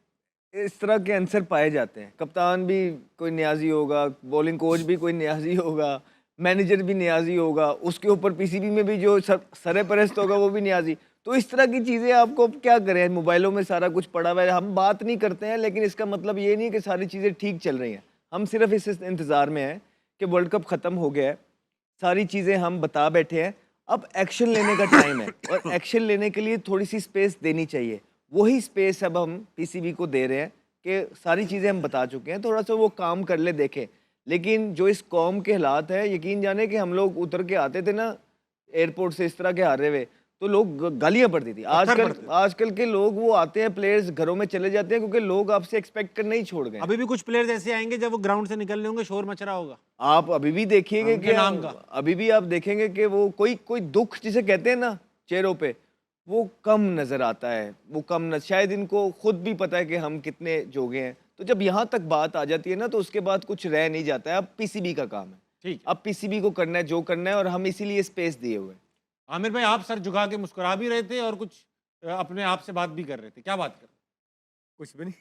इस तरह के आंसर पाए जाते हैं। कप्तान भी कोई न्याजी होगा, बॉलिंग कोच भी कोई न्याजी होगा, मैनेजर भी न्याजी होगा, उसके ऊपर पीसीबी में भी जो सरपरस्त होगा वो भी न्याजी। तो इस तरह की चीज़ें आपको अब क्या करें, मोबाइलों में सारा कुछ पड़ा हुआ है, हम बात नहीं करते हैं, लेकिन इसका मतलब ये नहीं कि सारी चीज़ें ठीक चल रही हैं। हम सिर्फ इस इंतज़ार में हैं कि वर्ल्ड कप ख़त्म हो गया है, सारी चीज़ें हम बता बैठे हैं, अब एक्शन लेने का टाइम है और एक्शन लेने के लिए थोड़ी सी स्पेस देनी चाहिए। वही स्पेस अब हम पीसीबी को दे रहे हैं कि सारी चीज़ें हम बता चुके हैं, थोड़ा सा वो काम कर ले, देखें। लेकिन जो इस कौम के हालात है, यकीन जाने कि हम लोग उतर के आते थे ना एयरपोर्ट से इस तरह के हारे हुए, तो लोग गालियां पड़ती थी। आजकल के लोग वो आते हैं, प्लेयर्स घरों में चले जाते हैं क्योंकि लोग आपसे एक्सपेक्ट करना ही छोड़ गए। अभी भी कुछ प्लेयर्स ऐसे आएंगे जब वो ग्राउंड से निकलने होंगे, शोर मच रहा होगा आप अभी भी देखिएगा उनके कि नाम का। अभी भी आप देखेंगे कि वो कोई दुख जिसे कहते हैं ना चेहरों पे, वो कम नजर आता है, वो कम शायद इनको खुद भी पता है कि हम कितने जोगे हैं। तो जब यहाँ तक बात आ जाती है ना, तो उसके बाद कुछ रह नहीं जाता है। अब पीसीबी का काम है, ठीक। अब पीसीबी को करना है जो करना है, और हम इसीलिए स्पेस दिए हुए हैं। आमिर भाई, आप सर झुका के मुस्कुरा भी रहे थे और कुछ अपने आप से बात भी कर रहे थे, क्या बात कर रहे थे? कुछ भी नहीं।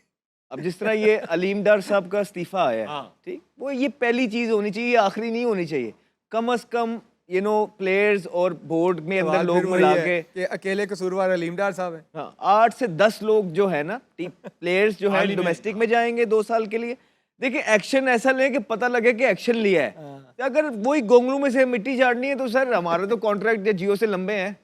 अब जिस तरह ये अलीम डार साहब का इस्तीफा आया है, हाँ। ठीक, वो ये पहली चीज होनी चाहिए, ये आखिरी नहीं होनी चाहिए। कम अज कम प्लेयर्स और बोर्ड में अंदर सवाल लोग फिर वही मिला है के, कि अकेले कसूरवार अलीम डार साहब हैं। हाँ, 8 से 10 लोग जो है ना, प्लेयर्स जो है हाल ही में। डोमेस्टिक में जाएंगे 2 साल के लिए। देखिए, एक्शन ऐसा लें कि पता लगे कि एक्शन लिया है। तो अगर वही गोंगलू में से मिट्टी झाड़नी है तो सर हमारे तो कॉन्ट्रैक्ट जियो से लंबे हैं।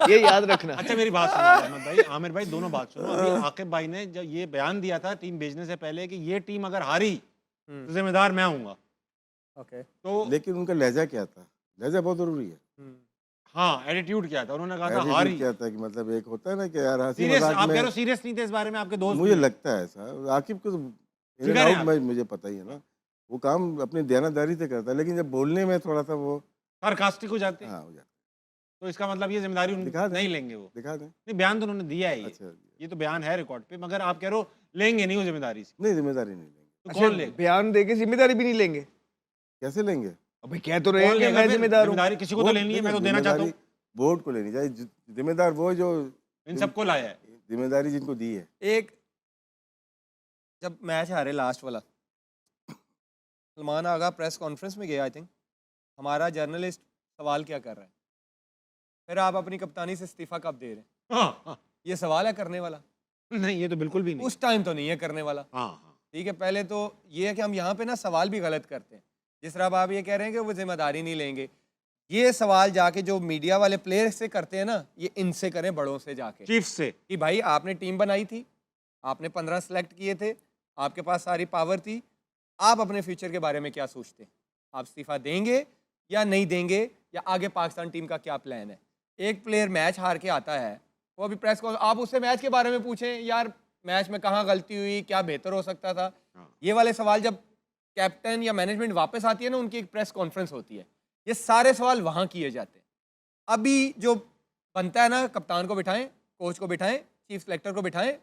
ये याद रखना। अच्छा, मेरी बात सुनो अहमद भाई, आमिर भाई, दोनों बात सुनो। अभी आकिब भाई ने जब ये बयान दिया था टीम भेजने से पहले कि ये टीम अगर हारी तो जिम्मेदार मैं हूँगा, ओके। तो लेकिन उनका लहजा क्या था? लहजा बहुत ज़रूरी है। हाँ, एटीट्यूड क्या था? उन्होंने कहा था Attitude हारी। क्या था कि मतलब एक होता है ना कि यार हंसी सीरियस, मजाक आप कह रहे हो में, सीरियस नहीं थे इस बारे में? आपके दोस्त मुझे भी? लगता है ऐसा। आकिब को तो इन फिक्र एंड है आउट में मुझे पता ही है ना, वो काम अपनी दयानतदारी से करता है, लेकिन जब बोलने में थोड़ा सा वो सार्कास्टिक हो जाते हैं, हाँ हो जाता तो इसका मतलब ये जिम्मेदारी उन दिखा दें। नहीं लेंगे वो। है। दिखा दें। नहीं, बयान तो उन्होंने दिया है अच्छा ये तो बयान है रिकॉर्ड पे, मगर आप कह रहे हो लेंगे नहीं वो जिम्मेदारी से, नहीं जिम्मेदारी नहीं लेंगे। तो कौन लेगा? बयान देके जिम्मेदारी भी नहीं लेंगे? कैसे लेंगे? अभी कह तो रहे कौन हैं कि लेगा मैं फिर? जिम्मेदार हूँ। जिम्मेदारी किसी को तो बोर्ड- लेनी है, मैं तो देखिए, देना चाहता हूँ। जिम्मेदारी बोर्ड को लेनी चाहिए। जिम्मेदार वो जो इन सबको लाया है। जिम्मेदारी जिनको दी है। एक जब मैच हारे लास्ट वाला, सलमान आगा प्रेस कॉन्फ्रेंस में गया, आई थिंक हमारा जर्नलिस्ट सवाल क्या कर रहा है, फिर आप अपनी कप्तानी से इस्तीफा कब दे रहे हैं? हाँ, हाँ। ये सवाल है करने वाला? नहीं, ये तो बिल्कुल भी नहीं। उस टाइम तो नहीं है करने वाला। हाँ, हाँ। ठीक है, पहले तो ये है कि हम यहाँ पे ना सवाल भी गलत करते हैं। जिस तरह अब आप ये कह रहे हैं कि वो जिम्मेदारी नहीं लेंगे, ये सवाल जाके जो मीडिया वाले प्लेयर से करते हैं ना, ये इनसे करें, बड़ों से जाके, चीफ से। कि भाई आपने टीम बनाई थी, आपने 15 सेलेक्ट किए थे, आपके पास सारी पावर थी, आप अपने फ्यूचर के बारे में क्या सोचते हैं? आप इस्तीफा देंगे या नहीं देंगे, या आगे पाकिस्तान टीम का क्या प्लान है? एक प्लेयर मैच हार के आता है, वो अभी प्रेस कॉन्फ्रेंस, आप उससे मैच के बारे में पूछें, यार मैच में कहाँ गलती हुई, क्या बेहतर हो सकता था। ये वाले सवाल जब कैप्टन या मैनेजमेंट वापस आती है ना, उनकी एक प्रेस कॉन्फ्रेंस होती है, ये सारे सवाल वहाँ किए जाते हैं। अभी जो बनता है ना, कप्तान को बिठाएं, कोच को बिठाएं, चीफ सेलेक्टर को बिठाएं,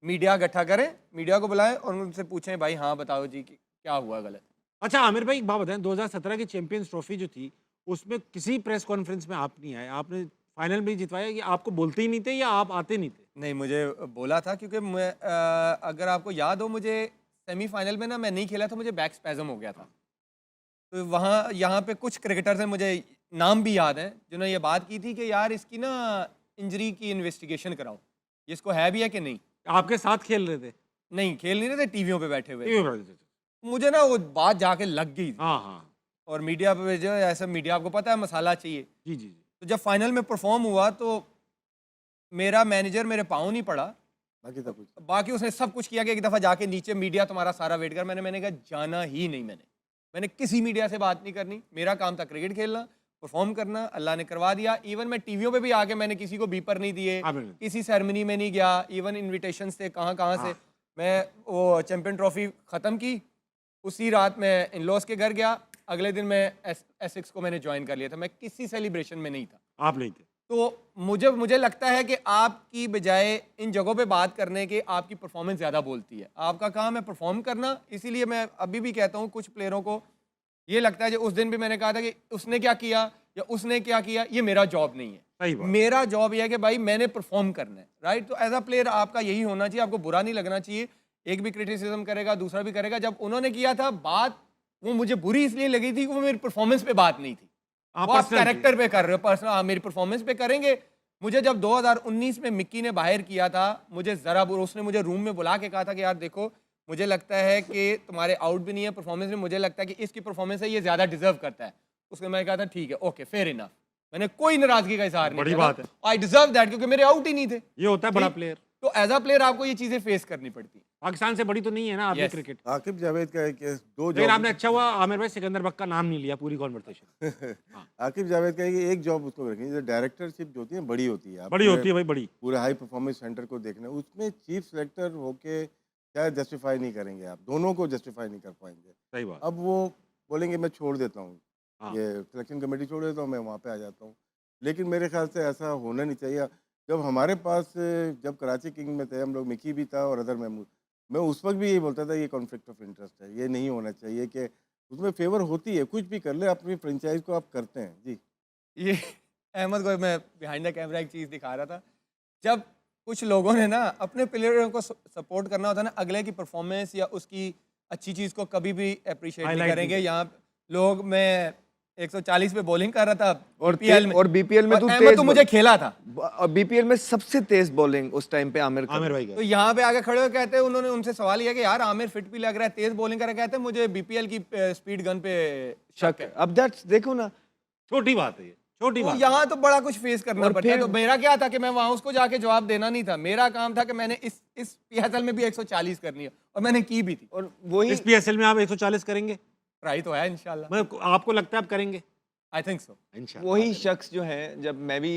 मीडिया इकट्ठा करें, मीडिया को बुलाएं और उनसे पूछें, भाई हाँ बताओ जी कि क्या हुआ गलत। अच्छा आमिर भाई, एक बात बताएं, 2017 की चैंपियंस ट्रॉफी जो थी उसमें किसी प्रेस कॉन्फ्रेंस में आप नहीं आए, आपने फाइनल भी जितवाया, कि आपको बोलते ही नहीं थे या आप आते नहीं थे? नहीं, मुझे बोला था, क्योंकि मैं अगर आपको याद हो, मुझे सेमीफाइनल में ना मैं नहीं खेला था, मुझे बैक स्पैज़म हो गया था। तो वहाँ यहाँ पे कुछ क्रिकेटर्स हैं, मुझे नाम भी याद हैं, जिन्होंने ये बात की थी कि यार इसकी ना इंजरी की इन्वेस्टिगेशन कराओ, ये इसको है भी है कि नहीं। आपके साथ खेल रहे थे? नहीं, खेल नहीं रहे थे, टीवियों पे बैठे हुए। टीवी पर रहते थे। मुझे ना वो बात जाके लग गई, हाँ, हाँ। और मीडिया पे जो है, ऐसा मीडिया आपको पता है मसाला चाहिए। जी, जी, जी। तो जब फाइनल में परफॉर्म हुआ तो मेरा मैनेजर मेरे पाँव नहीं पड़ा, बाकी सब कुछ बाकी उसने सब कुछ किया कि एक दफ़ा जाके नीचे मीडिया तुम्हारा सारा वेट कर, मैंने कहा जाना ही नहीं, मैंने किसी मीडिया से बात नहीं करनी, मेरा काम था क्रिकेट खेलना, परफॉर्म करना, अल्लाह ने करवा दिया। इवन मैं टीवियों पे भी आके मैंने किसी को बीपर नहीं दिए, किसी सेरेमनी में नहीं गया, इवन इनविटेशन से कहाँ से मैं वो चैंपियन ट्रॉफी ख़त्म की, उसी रात मैं इन लॉज के घर गया, अगले दिन मैं एसेक्स को मैंने ज्वाइन कर लिया था। मैं किसी सेलिब्रेशन में नहीं था। आप नहीं थे। तो मुझे लगता है कि आपकी बजाय इन जगहों पे बात करने के आपकी परफॉर्मेंस ज़्यादा बोलती है। आपका काम है परफॉर्म करना, इसीलिए मैं अभी भी कहता हूँ कुछ प्लेयरों को ये लगता है कि उस दिन भी मैंने कहा था कि उसने क्या किया या उसने क्या किया, ये मेरा जॉब नहीं है। मेरा जॉब ये है कि भाई मैंने परफॉर्म करना है, राइट। तो एज अ प्लेयर आपका यही होना चाहिए, आपको बुरा नहीं लगना चाहिए। एक भी क्रिटिसिज्म करेगा, दूसरा भी करेगा। जब उन्होंने किया था बात, वो मुझे बुरी इसलिए लगी थी कि वो मेरी परफॉर्मेंस पे बात नहीं थी, वो आप कैरेक्टर पे कर रहे हो, पर्सनल मेरी परफॉर्मेंस पे करेंगे। मुझे जब 2019 में मिक्की ने बाहर किया था, मुझे ज़रा उसने मुझे रूम में बुला के कहा था कि यार देखो, मुझे लगता है कि तुम्हारे आउट भी नहीं है परफॉर्मेंस में, मुझे लगता है कि इसकी परफॉर्मेंस है, ये ज़्यादा डिजर्व करता है। उसने मैंने कहा था ठीक है, ओके, फेयर इनफ। मैंने कोई नाराजगी का इजहार नहीं किया, आई डिजर्व दैट, क्योंकि मेरे आउट ही नहीं थे। ये होता है बड़ा प्लेयर। तो एज अ प्लेयर आपको ये चीज़ें फेस करनी पड़ती है। पाकिस्तान से बड़ी तो नहीं है ना आपकी क्रिकेट। आकिब जावेद का एक दो लेकिन आपने अच्छा हुआ आमिर भाई सिकंदर बक का नाम नहीं लिया पूरी कॉन्वर्सेशन। आकिब जावेद का एक जॉब उसको रखेंगे, जो डायरेक्टरशिप जो होती है बड़ी होती है, बड़ी होती है भाई, बड़ी पूरे हाई परफॉर्मेंस सेंटर को देखना, उसमें चीफ सेलेक्टर होके शायद जस्टिफाई नहीं करेंगे, आप दोनों को जस्टिफाई नहीं कर पाएंगे। सही बात। अब वो बोलेंगे मैं छोड़ देता हूँ, ये सिलेक्शन कमेटी छोड़ देता हूँ, मैं वहाँ पे आ जाता हूँ। लेकिन मेरे ख्याल से ऐसा होना नहीं चाहिए। जब हमारे पास, जब कराची किंग में थे हम लोग, मिकी भी था और अदर महमूद, मैं उस वक्त भी यही बोलता था ये कॉन्फ्लिक्ट ऑफ इंटरेस्ट है, ये नहीं होना चाहिए कि उसमें फेवर होती है, कुछ भी कर ले, अपनी फ्रेंचाइज को आप करते हैं। जी, ये अहमद को मैं बिहाइंड द कैमरा एक चीज़ दिखा रहा था। जब कुछ लोगों ने ना अपने प्लेयरों को सपोर्ट करना होता है ना, अगले की परफॉर्मेंस या उसकी अच्छी चीज़ को कभी भी अप्रिशिएट नहीं करेंगे। यहाँ लोग, मैं 140 पे बॉलिंग कर रहा था और बीपीएल में, और बीपीएल में तो मुझे खेला था, और बीपीएल में सबसे तेज बॉलिंग उस टाइम पे आमिर भाई तो यहाँ पे आके खड़े हो कहते हैं, उन्होंने उनसे सवाल किया कि यार आमिर फिट भी लग रहा है, तेज बॉलिंग कर रहा है, कहते हैं मुझे बीपीएल की स्पीड गन पे शक है। अब दैट्स देखो ना, छोटी बात है ये, छोटी बात। यहाँ तो बड़ा कुछ फेस करना पड़ता है। तो मेरा क्या था कि मैं वहां उसको जाके जवाब देना नहीं था, मेरा काम था कि मैंने इस पीएसएल में भी 140 करनी है, और मैंने की भी थी। और वही इस पीएसएल में आप 140 करेंगे? ट्राई तो है इंशाल्लाह। मैं आपको लगता है आप करेंगे? I think so. वही शख्स जो है, जब मैं भी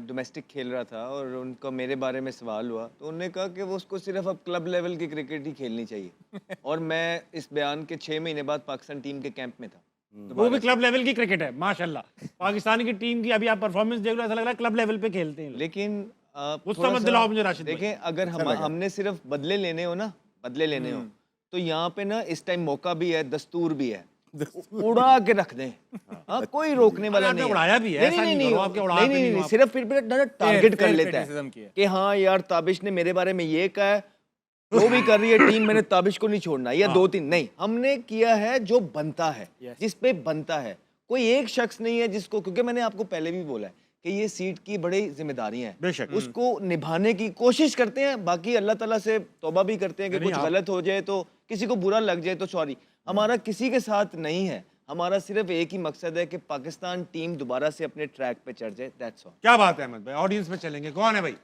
डोमेस्टिक खेल रहा था और उनका मेरे बारे में सवाल हुआ, तो उन्होंने कहा कि वो उसको सिर्फ अब क्लब लेवल की क्रिकेट ही खेलनी चाहिए। और मैं इस बयान के 6 महीने बाद पाकिस्तान टीम के कैंप में था। वो भी क्लब लेवल की क्रिकेट है माशाल्लाह। पाकिस्तान की टीम की अभी आप परफॉर्मेंस देख लो, ऐसा लग रहा है क्लब लेवल पे खेलते हैं। लेकिन गुस्सा मत दिलाओ मुझे राशिद भाई। देखें, अगर हमने सिर्फ बदले लेने हो ना, बदले लेने हो, तो यहाँ पे ना इस टाइम मौका भी है, दस्तूर भी है, उड़ा के रख दें। हाँ, कोई रोकने वाला नहीं है। उड़ाया भी है, ऐसा नहीं करो, आपके उड़ाते नहीं हो आप। सिर्फ फिर टारगेट कर लेता है कि हाँ यार ताबिश ने मेरे बारे में ये कहा है, जो भी कर रही है टीम, मैंने ताबिश को नहीं छोड़ना, या 2-3 नहीं, हमने किया है जो बनता है, जिस पे बनता है। कोई एक शख्स नहीं है जिसको, क्योंकि मैंने आपको पहले भी बोला है कि ये सीट की बड़ी जिम्मेदारियां हैं, उसको निभाने की कोशिश करते हैं। बाकी अल्लाह ताला से तौबा भी करते हैं कि कुछ गलत हो जाए, तो किसी को बुरा लग जाए तो सॉरी। हमारा किसी के साथ नहीं है, हमारा सिर्फ एक ही मकसद है कि पाकिस्तान टीम दोबारा से अपने ट्रैक पे चढ़ जाए, दैट्स ऑल। क्या बात है अहमद भाई, ऑडियंस में चलेंगे। कौन है भाई?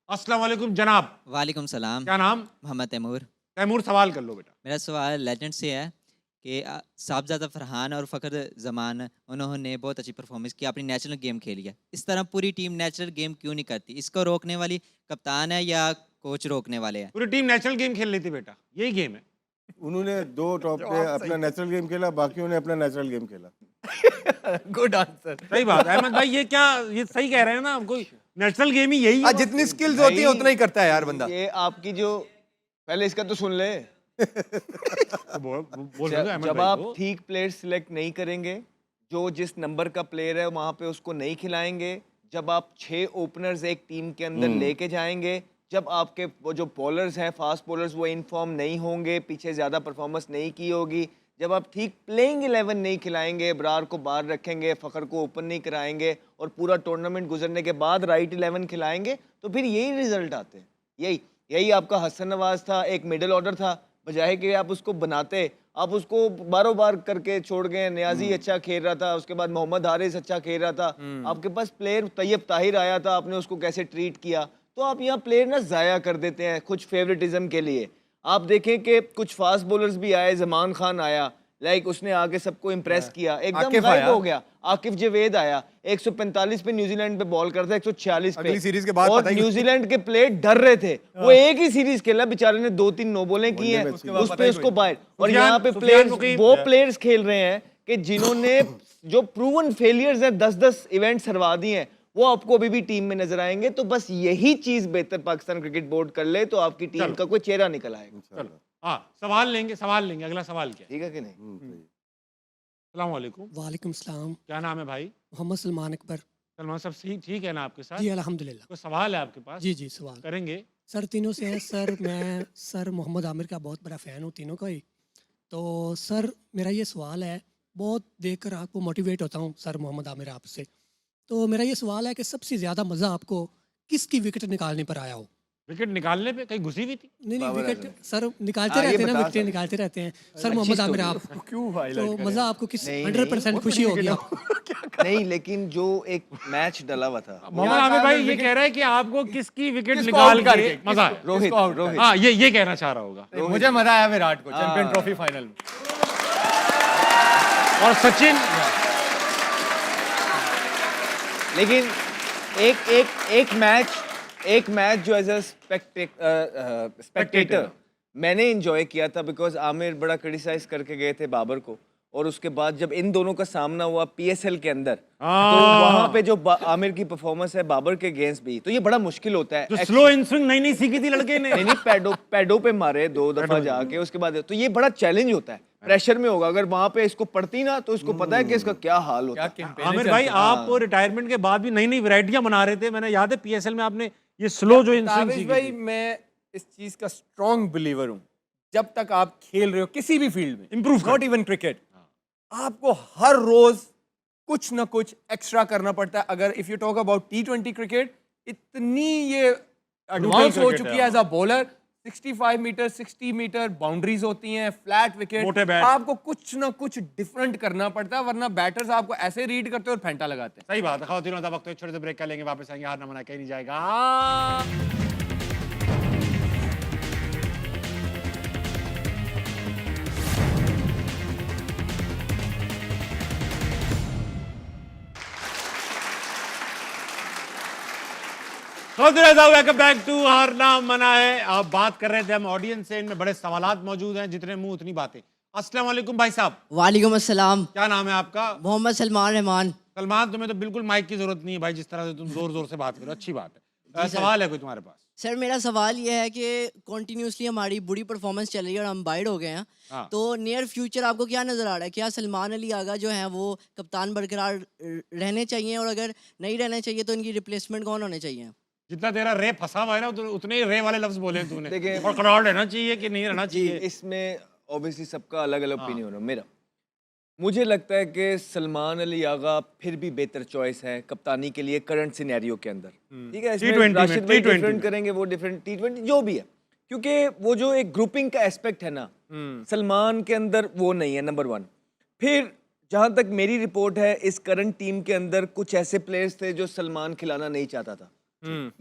अस्सलाम वालेकुम जनाब। वालेकुम सलाम। क्या नाम? मोहम्मद तैमूर। तैमूर, सवाल कर लो बेटा। मेरा सवाल लेजेंड से है कि साहबजादा फरहान और फ़खर जमान, उन्होंने बहुत अच्छी परफॉर्मेंस की, अपनी नेशनल गेम खेली है। इस तरह पूरी टीम नेशनल गेम क्यों नहीं करती? इसको रोकने वाली कप्तान है या कोच रोकने वाले हैं? पूरी टीम नेशनल गेम खेल लेती बेटा, यही गेम है। उन्होंने 2 टॉप पे अपना नेचुरल गेम खेला, बाकियों ने अपना नेचुरल गेम खेला। Good answer. सही बात है अहमद भाई, ये क्या, ये सही कह रहे हैं ना, कोई नेशनल गेम ही यही है। जितनी स्किल्स होती है उतना ही करता है यार बंदा। ये आपकी जो, पहले इसका तो सुन ले। जब आप ठीक प्लेयर सिलेक्ट नहीं करेंगे, जो जिस नंबर का प्लेयर है वहां पे उसको नहीं खिलाएंगे, जब आप 6 ओपनर्स एक टीम के अंदर लेके जाएंगे, जब आपके वो जो बॉलर्स हैं, फास्ट बॉलर्स, वो इनफॉर्म नहीं होंगे, पीछे ज़्यादा परफॉर्मेंस नहीं की होगी, जब आप ठीक प्लेइंग 11 नहीं खिलाएंगे, इब्रार को बाहर रखेंगे, फ़खर को ओपन नहीं कराएंगे और पूरा टूर्नामेंट गुजरने के बाद राइट 11 खिलाएंगे, तो फिर यही रिजल्ट आते हैं। यही आपका हसन नवाज था, एक मिडिल ऑर्डर था, बजाय कि आप उसको बनाते, आप उसको बारों बार करके छोड़ गए। नियाजी अच्छा खेल रहा था, उसके बाद मोहम्मद हारिस अच्छा खेल रहा था, आपके पास प्लेयर तैयब ताहिर आया था, आपने उसको कैसे ट्रीट किया। तो आप यहाँ प्लेयर ना ज़ाया कर देते हैं कुछ फेवरेटिज्म के लिए। आप देखें कि कुछ फास्ट बॉलर्स भी आए, जमान खान आया, लाइक उसने आगे सबको इम्प्रेस किया, एकदम गायब हो गया। आकिफ जवेद आया 145 पे न्यूजीलैंड पे बॉल करता है 146 पे अगली सीरीज के बाद और पता ही- न्यूजीलैंड के प्लेयर डर रहे थे वो एक ही सीरीज खेला बेचारे ने 2-3 नो बॉलें की हैं उस पे उसको बाहर और यहाँ पे प्लेयर्स वो प्लेयर्स खेल रहे हैं कि जिन्होंने जो प्रूवन फेलियर्स हैं 10-10 इवेंट्स हरवा दिए हैं वो आपको अभी भी टीम में नजर आएंगे। तो बस यही चीज बेहतर पाकिस्तान क्रिकेट बोर्ड कर ले तो आपकी टीम का कोई चेहरा निकल आएगा। चलो हाँ सवाल लेंगे अगला सवाल क्या है? ठीक है कि नहीं? अस्सलाम वालेकुम। वालेकुम सलाम। क्या नाम है भाई? मोहम्मद सलमान अकबर। सलमान साहब सही ठीक है ना आपके साथ? जी अल्हम्दुलिल्लाह। कोई सवाल है आपके पास? जी जी सवाल करेंगे। सर तीनों से है सर। मैं सर मोहम्मद आमिर का बहुत बड़ा फ़ैन हूँ तीनों का ही। तो सर मेरा ये सवाल है, बहुत देखकर आपको मोटिवेट होता हूँ सर मोहम्मद आमिर आपसे। तो मेरा ये सवाल है कि सबसे ज़्यादा मज़ा आपको किसकी विकेट निकालने पर आया हो? विकेट निकालने पे कहीं घुसी हुई थी? नहीं विकेट सर निकालते हाँ, ये रहते हैं ना, बता विकेट निकालते रहते हैं सर मोहम्मद आमिर आप। क्यों तो मज़ा आपको किस नहीं, 100% खुशी होगी आपको? नहीं लेकिन जो एक मैच डला हुआ था मोहम्मद आमिर भाई ये कह रहा है कि आपको किसकी विकेट किसको निकाल out के करके, मजा है? रोहित हाँ ये कहना चाह रहा होगा। मुझे मजा आया विराट को चैंपियन ट्रॉफी फाइनल में। और सचिन लेकिन एक मैच जो एज अ स्पेक्टेटर मैंने एंजॉय किया था बिकॉज आमिर बड़ा क्रिटिसाइज करके गए थे बाबर को और उसके बाद जब इन दोनों का सामना हुआ पीएसएल के अंदर तो वहां पे जो आमिर की परफॉर्मेंस है बाबर के अगेंस्ट भी तो ये बड़ा मुश्किल होता है। जो स्लो इन स्विंग नहीं सीखी थी लड़के ने। नहीं पैडो पे मारे 2 दफा जाके उसके बाद तो ये बड़ा चैलेंज होता है, प्रेशर में होगा। अगर वहां पे इसको पड़ती ना तो इसको पता है कि इसका क्या हाल होता है। आमिर भाई आप रिटायरमेंट के बाद भी नई वैरायटियां बना रहे थे, मैंने याद है पीएसएल में आपने ये स्लो जो इन स्विंग सीखी भाई थी। मैं इस चीज का स्ट्रॉन्ग बिलीवर हूँ, जब तक आप खेल रहे हो किसी भी फील्ड में, Improve नॉट इवन क्रिकेट, आपको हर रोज कुछ ना कुछ एक्स्ट्रा करना पड़ता है। अगर if you talk about T20 cricket, इतनी ये एडवांस हो चुकी है as a bowler. 65 metre 60 metre boundaries होती हैं, फ्लैट विकेट, मोटे बैट। आपको कुछ ना कुछ डिफरेंट करना पड़ता है, वरना बैटर्स आपको ऐसे रीड करते हैं और फेंटा लगाते हैं। सही बात है। खवातीन वक्त तो छोटे से ब्रेक कर लेंगे, वापस आएंगे, हार ना मना कहीं नहीं जाएगा। वेलकम बैक टू हार ना मना है। अब बात कर रहे थे हम ऑडियंस से, इनमें बड़े सवालात मौजूद हैं, जितने मुंह उतनी बातें। अस्सलाम वालेकुम भाई साहब। वालेकुम अस्सलाम। क्या नाम है आपका? मोहम्मद सलमान रहमान। सलमान, तुम्हें तो बिल्कुल माइक की जरूरत नहीं है भाई, जिस तरह से तुम जोर जोर से बात करो, अच्छी बात है। सवाल है कोई तुम्हारे पास? सर मेरा सवाल ये है कि कॉन्टिन्यूसली हमारी बुरी परफॉर्मेंस चल रही है और हम बाइड हो गए हैं। हाँ। तो नियर फ्यूचर आपको क्या नज़र आ रहा है? क्या सलमान अली आगा जो है वो कप्तान बरकरार रहने चाहिए, और अगर नहीं रहने चाहिए तो इनकी रिप्लेसमेंट कौन होने चाहिए? जितना तेरा रे फंसा हुआ है ना, उतने ही रे वाले लफ्ज बोले तूने। देखिए, और करार रहना चाहिए कि नहीं रहना जी चाहिए? इसमें ऑब्वियसली सबका अलग अलग ओपिनियन है। मेरा मुझे लगता है कि सलमान अली आगा फिर भी बेहतर चॉइस है कप्तानी के लिए करंट सिनेरियो के अंदर। ठीक है, इसमें T20 में, राशिद भाई T20 डिफरेंट में। करेंगे, वो डिफरेंट T20 जो भी है, क्योंकि वो जो एक ग्रुपिंग का एस्पेक्ट है ना सलमान के अंदर वो नहीं है, नंबर 1। फिर जहां तक मेरी रिपोर्ट है, इस करंट टीम के अंदर कुछ ऐसे प्लेयर्स थे जो सलमान खिलाना नहीं चाहता था।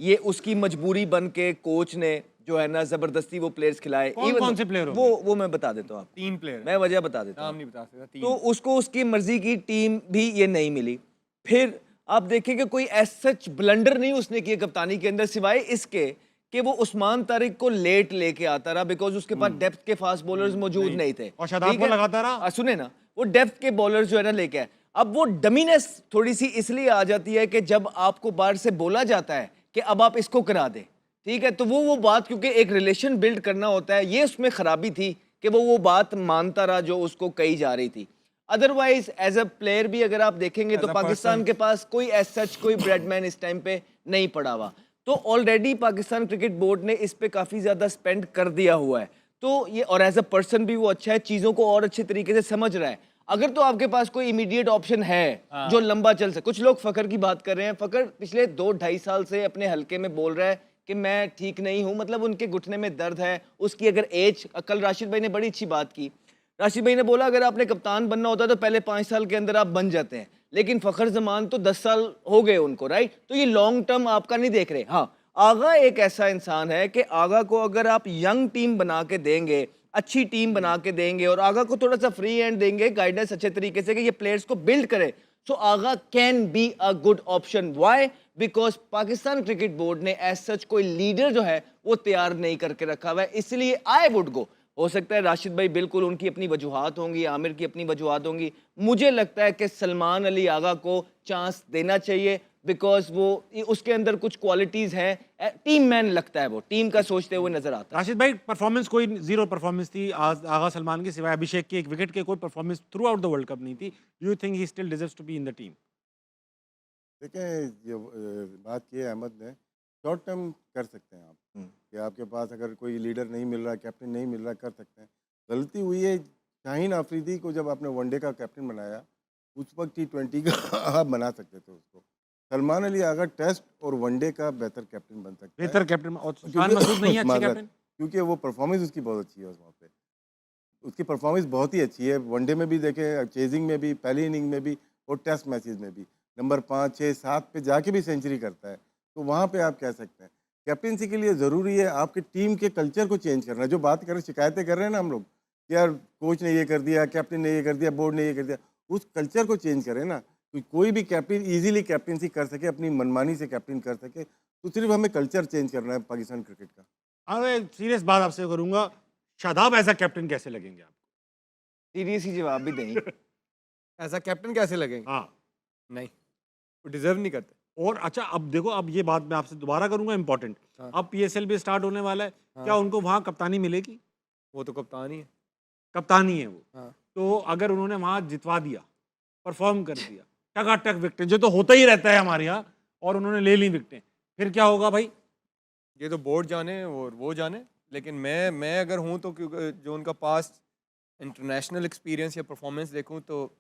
ये उसकी मजबूरी बन के कोच ने जो है ना जबरदस्ती वो प्लेयर्स खिलाए। कौन से प्लेयर वो मैं बता देता हूँ आपको, 3 प्लेयर, मैं वजह बता देता हूँ। नाम नहीं बता सकता, 3। तो उसको उसकी मर्जी की टीम भी ये नहीं मिली। फिर आप देखेंगे कोई एज सच ब्लंडर नहीं उसने किया कप्तानी के अंदर, सिवाय इसके कि वो उस्मान तारिक को लेट लेके आता रहा, बिकॉज उसके पास डेप्थ के फास्ट बॉलर्स मौजूद नहीं थे। और शादाब ठीक को है? लगाता रहा। सुने ना, वो डेप्थ के बॉलर्स जो है ना लेके आए। अब वो डमीनेस थोड़ी सी इसलिए आ जाती है कि जब आपको बाहर से बोला जाता है कि अब आप इसको करा दें, ठीक है, तो वो बात, क्योंकि एक रिलेशन बिल्ड करना होता है, ये उसमें खराबी थी कि वो बात मानता रहा जो उसको कही जा रही थी। अदरवाइज एज अ प्लेयर भी अगर आप देखेंगे तो पाकिस्तान के पास कोई एज सच कोई ब्रेडमैन इस टाइम पे नहीं पड़ा हुआ। तो ऑलरेडी पाकिस्तान क्रिकेट बोर्ड ने इस पे काफ़ी ज़्यादा स्पेंड कर दिया हुआ है। तो ये, और एज अ पर्सन भी वो अच्छा है, चीज़ों को और अच्छे तरीके से समझ रहा है। अगर तो आपके पास कोई इमीडिएट ऑप्शन है जो लंबा चल सके। कुछ लोग फकर की बात कर रहे हैं, फकर पिछले 2-2.5 साल से अपने हल्के में बोल रहा है कि मैं ठीक नहीं हूं, मतलब उनके घुटने में दर्द है, उसकी अगर एज, कल राशिद भाई ने बड़ी अच्छी बात की, राशिद भाई ने बोला अगर आपने कप्तान बनना होता तो पहले 5 साल के अंदर आप बन जाते हैं, लेकिन फखर जमान तो 10 साल हो गए उनको, राइट? तो ये लॉन्ग टर्म आपका नहीं देख रहे। हाँ, आगा एक ऐसा इंसान है कि आगा को अगर आप यंग टीम बना के देंगे, अच्छी टीम बना के देंगे और आगा को थोड़ा सा फ्री हैंड देंगे, गाइडेंस अच्छे तरीके से कि ये प्लेयर्स को बिल्ड करे, so Agha can be a good option. Why? Because Pakistan cricket board ने एज सच कोई लीडर जो है वो तैयार नहीं करके रखा हुआ है, इसलिए आई वुड गो. हो सकता है राशिद भाई बिल्कुल उनकी अपनी वजूहात होंगी, आमिर की अपनी वजूहात होंगी. मुझे लगता है कि सलमान अली आगा को चांस देना चाहिए, बिकॉज वो उसके अंदर कुछ क्वालिटीज हैं. टीम मैन लगता है, वो टीम का सोचते हुए नजर आता है. राशिद भाई, परफॉर्मेंस कोई जीरो परफॉर्मेंस थी आगा सलमान की, सिवाय अभिषेक की एक विकेट के कोई performance throughout the world cup नहीं थी. You think he still deserves to be in the team? देखें, जो बात की है अहमद ने, शॉर्ट टर्म कर सकते हैं आप कि आपके पास अगर कोई लीडर नहीं मिल रहा, कैप्टन नहीं मिल रहा, कर सकते हैं. गलती हुई है शाहीन आफरीदी को, जब आपने वनडे का कैप्टन बनाया उस वक्त T20 का आप बना सकते थे उसको. सलमान अली आगा टेस्ट और वनडे का बेहतर कैप्टन बन सकता है. बेहतर कैप्टन और सुल्तान मसूद नहीं है अच्छे कैप्टन? क्योंकि वो परफॉर्मेंस उसकी बहुत अच्छी है वहाँ पे. उसकी परफॉर्मेंस बहुत ही अच्छी है. वनडे में भी देखें, चेजिंग में भी, पहली इनिंग में भी और टेस्ट मैचेस में भी नंबर 5, 6, 7 पे जाके भी सेंचुरी करता है. तो वहाँ पे आप कह सकते हैं कैप्टनसी के लिए ज़रूरी है आपके टीम के कल्चर को चेंज करना. जो बात कर रहे हैं, शिकायतें कर रहे हैं ना हम लोग, यार कोच ने ये कर दिया, कैप्टन ने ये कर दिया, बोर्ड ने ये कर दिया, उस कल्चर को चेंज करें ना. कोई भी कैप्टन इजीली कैप्टनसी कर सके, अपनी मनमानी से कैप्टन कर सके, तो सिर्फ हमें कल्चर चेंज करना है पाकिस्तान क्रिकेट का. अरे सीरियस बात आपसे करूंगा, शादाब ऐसा कैप्टन कैसे लगेंगे आपको? सीरियस ही जवाब भी देंगे. ऐसा कैप्टन कैसे लगेंगे? हाँ, नहीं, वो डिजर्व नहीं करते. और अच्छा, अब देखो, अब ये बात मैं आपसे दोबारा करूंगा इंपॉर्टेंट. हाँ. अब PSL भी स्टार्ट होने वाला है. हाँ. क्या उनको वहाँ कप्तानी मिलेगी? वो तो कप्तान ही है. कप्तानी है वो. हाँ. तो अगर उन्होंने वहाँ जितवा दिया, परफॉर्म कर दिया, टकाटक विकेट, जो तो होता ही रहता है हमारे यहाँ, और उन्होंने ले ली विकेटें, फिर क्या होगा भाई? ये तो बोर्ड जाने और वो जाने. लेकिन मैं अगर हूँ तो, क्योंकि जो उनका पास्ट इंटरनेशनल एक्सपीरियंस या परफॉर्मेंस देखूँ तो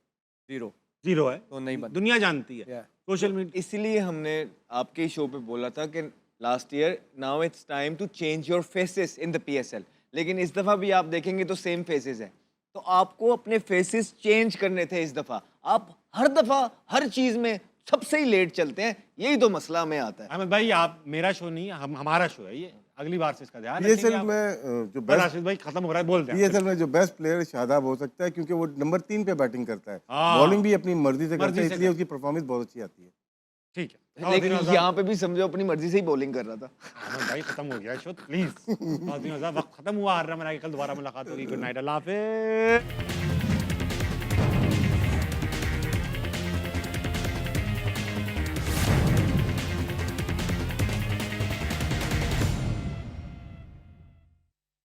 जीरो है. तो नहीं बन. दुनिया जानती है. Yeah. Social media. इसलिए हमने आपके शो पे बोला था कि last year now it's time to change your faces in the PSL. लेकिन इस दफ़ा भी आप देखेंगे तो सेम फेसेस हैं. तो आपको अपने फेसेस चेंज करने थे इस दफ़ा. आप हर दफ़ा हर चीज़ में सबसे ही लेट चलते हैं. यही तो मसला में आता है. अहमद भाई, आप, मेरा शो नहीं है, हमारा शो है ये. अगली बार से इसका ध्यान PSL रखेंगे आप. में जो राशिद भाई खत्म हो रहा है, बोल दें. PSL में जो बेस्ट प्लेयर शादाब हो सकता है, क्योंकि वो नंबर 3 पे बैटिंग करता है, हाँ. बॉलिंग भी अपनी मर्जी से करता मर्जी है, से इसलिए उसकी परफॉर्मेंस बहुत अच्छी आती है. ठीक है. लेकिन यहाँ पे भी समझो अपनी मर्जी से ही बॉलिंग कर रहा था. अहमद भाई, खत्म हो गया शो प्लीज. वक्त खत्म हुआ. कल दोबारा मुलाकात होगी. गुड नाइट, अल्लाह हाफिज़.